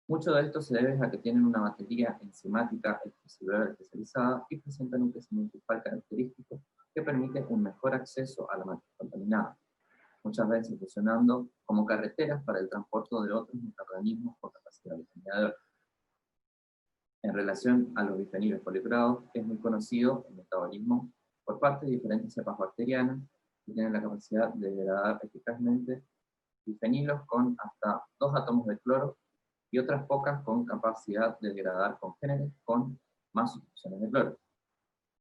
Mucho de esto se debe a que tienen una batería enzimática especializada y presentan un crecimiento característico que permite un mejor acceso a la materia contaminada, muchas veces funcionando como carreteras para el transporte de otros microorganismos con capacidad remediadora. En relación a los bifenilos policlorados, es muy conocido el metabolismo por parte de diferentes cepas bacterianas que tienen la capacidad de degradar eficazmente bifenilos con hasta 2 átomos de cloro y otras pocas con capacidad de degradar congéneres con más sustituciones de cloro.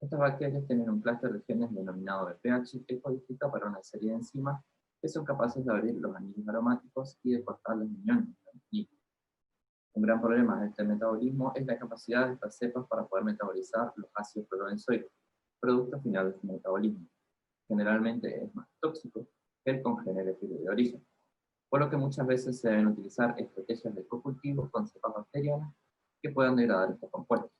Estas bacterias tienen un clúster de genes denominado BPH que codifica para una serie de enzimas que son capaces de abrir los anillos aromáticos y de cortar los uniones. Un gran problema de este metabolismo es la capacidad de estas cepas para poder metabolizar los ácidos clorobenzoicos, producto final de su metabolismo. Generalmente es más tóxico que el congénere de origen, por lo que muchas veces se deben utilizar estrategias de cocultivo con cepas bacterianas que puedan degradar estos compuestos.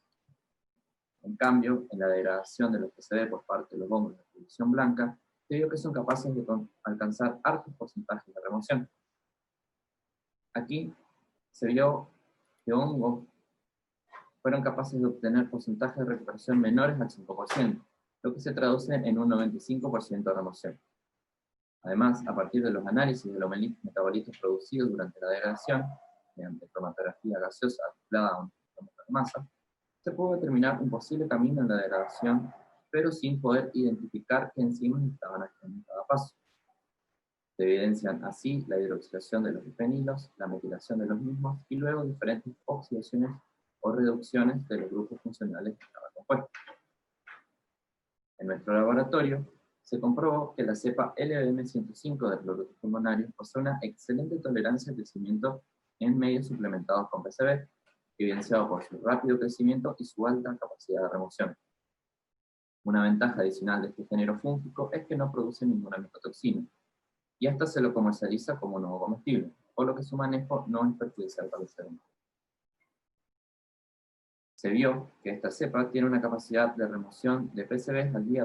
En cambio, en la degradación de los PCB por parte de los hongos de distribución blanca, se vio que son capaces de alcanzar altos porcentajes de remoción. Aquí se vio que hongos fueron capaces de obtener porcentajes de recuperación menores al 5%, lo que se traduce en un 95% de remoción. Además, a partir de los análisis de los metabolitos producidos durante la degradación, mediante cromatografía gaseosa aplicada a un espectrómetro de masa, se pudo determinar un posible camino en la degradación, pero sin poder identificar qué enzimas estaban activando en cada paso. Se evidencian así la hidroxilación de los bifenilos, la metilación de los mismos y luego diferentes oxidaciones o reducciones de los grupos funcionales de cada compuesto. En nuestro laboratorio se comprobó que la cepa LBM105 del cloruro pulmonario posee una excelente tolerancia al crecimiento en medios suplementados con PCB, evidenciado por su rápido crecimiento y su alta capacidad de remoción. Una ventaja adicional de este género fúngico es que no produce ninguna micotoxina, y hasta se lo comercializa como no comestible, por lo que su manejo no es perjudicial para el ser humano. Se vio que esta cepa tiene una capacidad de remoción de PCBs al día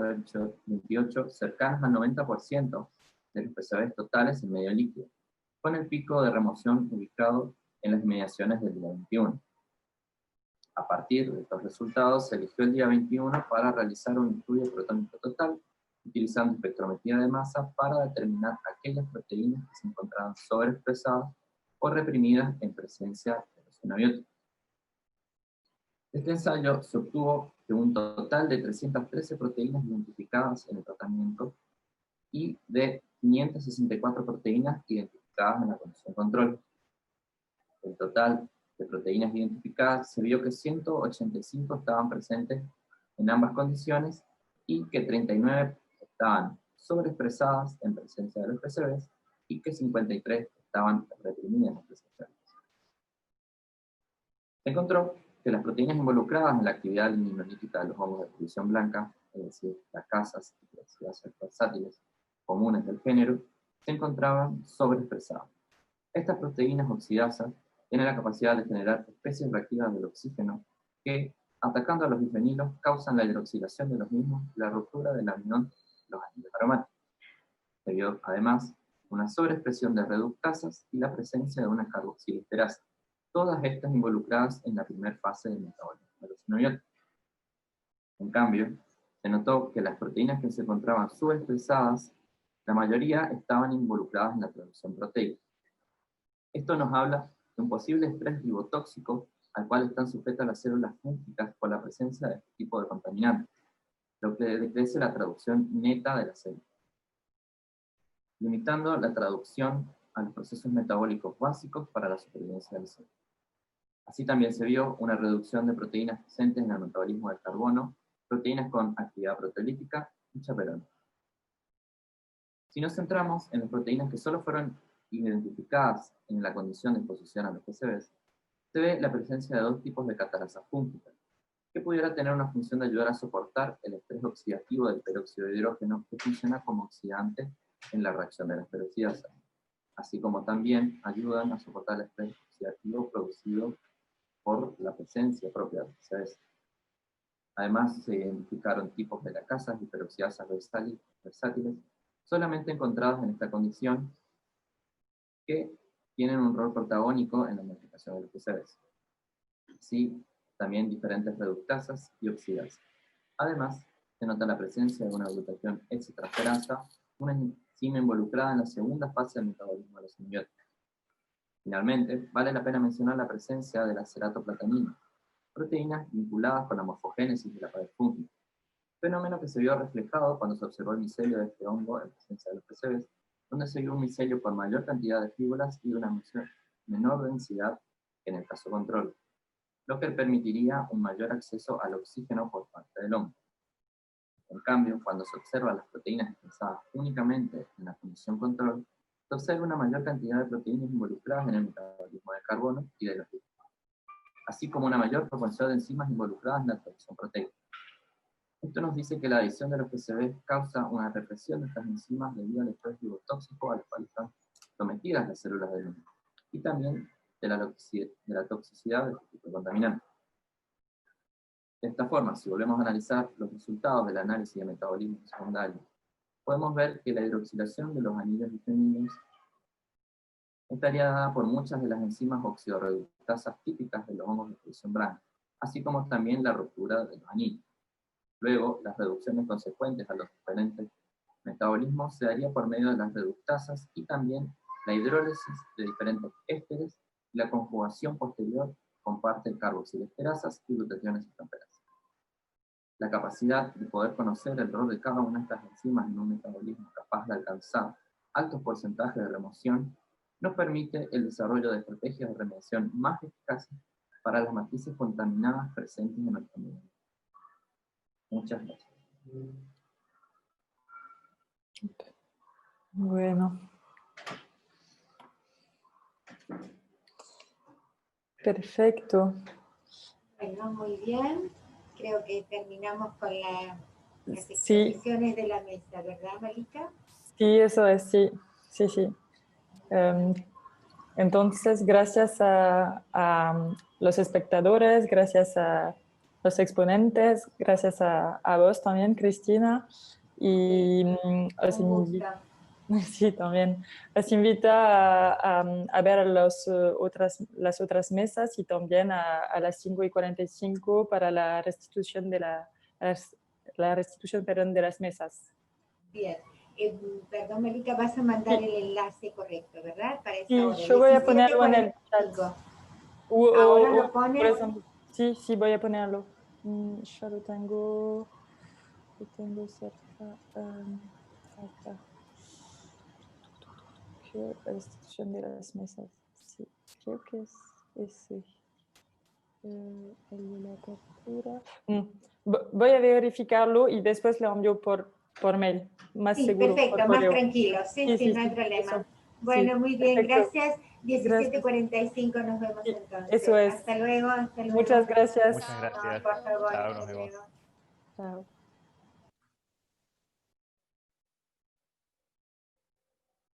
28 cercanas al 90% de los PCBs totales en medio líquido, con el pico de remoción ubicado en las inmediaciones del día 21. A partir de estos resultados, se eligió el día 21 para realizar un estudio protónico total, utilizando espectrometría de masa para determinar aquellas proteínas que se encontraban sobreexpresadas o reprimidas en presencia de los anabióticos. Este ensayo se obtuvo de un total de 313 proteínas identificadas en el tratamiento y de 564 proteínas identificadas en la condición control. El total de proteínas identificadas se vio que 185 estaban presentes en ambas condiciones y que 39 estaban sobreexpresadas en presencia de los PCBs y que 53 estaban reprimidas en presencia de los PCBs. Se encontró que las proteínas involucradas en la actividad lignolítica de los hongos de distribución blanca, es decir, las casas y peroxidáceas versátiles comunes del género, se encontraban sobreexpresadas. Estas proteínas oxidasas tienen la capacidad de generar especies reactivas del oxígeno que, atacando a los bifenilos, causan la hidroxilación de los mismos y la ruptura del aminón de los anillos aromáticos. Se vio, además, una sobreexpresión de reductasas y la presencia de una carboxilisterasa, todas estas involucradas en la primera fase del metabolismo de los anabióticos. En cambio, se notó que las proteínas que se encontraban subexpresadas, la mayoría estaban involucradas en la producción proteica. Esto nos habla un posible estrés ribotóxico al cual están sujetas las células fúngicas por la presencia de este tipo de contaminantes, lo que decrece la traducción neta de la célula, limitando la traducción a los procesos metabólicos básicos para la supervivencia del célula. Así también se vio una reducción de proteínas presentes en el metabolismo del carbono, proteínas con actividad proteolítica y chaperona. Si nos centramos en las proteínas que solo fueron identificadas en la condición de exposición a los PCBs, se ve la presencia de dos tipos de catalasa fúngica, que pudiera tener una función de ayudar a soportar el estrés oxidativo del peróxido de hidrógeno, que funciona como oxidante en la reacción de las peroxidasas, así como también ayudan a soportar el estrés oxidativo producido por la presencia propia de PCBs. Además, se identificaron tipos de lacasas y peroxidasas versátiles solamente encontrados en esta condición que tienen un rol protagónico en la modificación de los PCBs. Así, también diferentes reductasas y oxidasas. Además, se nota la presencia de una glutatión hexatransferasa, una enzima involucrada en la segunda fase del metabolismo de los semibióticos. Finalmente, vale la pena mencionar la presencia de la ceratoplatanina, proteínas vinculadas con la morfogénesis de la pared fúngica, fenómeno que se vio reflejado cuando se observó el micelio de este hongo en presencia de los PCBs, donde se vio un micelio con mayor cantidad de fíbulas y de una menor densidad que en el caso control, lo que permitiría un mayor acceso al oxígeno por parte del hongo. En cambio, cuando se observan las proteínas expresadas únicamente en la condición control, se observa una mayor cantidad de proteínas involucradas en el metabolismo del carbono y de los lípidos, así como una mayor proporción de enzimas involucradas en la traducción proteica. Esto nos dice que la adición de los PCBs causa una represión de estas enzimas debido al estrés ribotóxico al cual están sometidas las células del hongo, y también de la toxicidad de este tipo de contaminantes. De esta forma, si volvemos a analizar los resultados del análisis de metabolismo secundario, podemos ver que la hidroxilación de los anillos bifenilos estaría dada por muchas de las enzimas oxidorreductasas típicas de los hongos de expresión blanca, así como también la ruptura de los anillos. Luego, las reducciones consecuentes a los diferentes metabolismos se daría por medio de las reductasas y también la hidrólisis de diferentes ésteres y la conjugación posterior comparte carboxilesterasas y glutationes estamperasas. La capacidad de poder conocer el rol de cada una de estas enzimas en un metabolismo capaz de alcanzar altos porcentajes de remoción nos permite el desarrollo de estrategias de remediación más eficaces para las matrices contaminadas presentes en nuestro medio. Muchas gracias. Bueno. Perfecto. Bueno, muy bien. Creo que terminamos con las Sí. exposiciones de la mesa, ¿verdad, Malika? Sí, eso es, sí. Sí, sí. Entonces, gracias a los espectadores, gracias a los exponentes, gracias a vos también, Cristina. Y sí, también. Os invito a ver las otras mesas y también a las 5:45 para la restitución de de las mesas. Bien. Perdón, Malika, vas a mandar el enlace correcto, ¿verdad? Para esa Sí, hora. yo voy a ponerlo en el chat. ¿Ahora lo pones? Sí, sí, voy a ponerlo. Ya lo tengo cerca. Acá. Restitución de las mesas. Sí, creo que es ese. El de la apertura. Voy a verificarlo y después lo envío por mail. Más sí, seguro. Perfecto, más tranquilo. Sí, sí, no hay problema. Eso. Bueno, Sí, muy bien, perfecto. gracias. 17:45 nos vemos entonces. Eso es. Hasta luego, hasta luego. Muchas gracias. Muchas gracias. Por favor, Chao, nos hasta vemos. luego. Chao.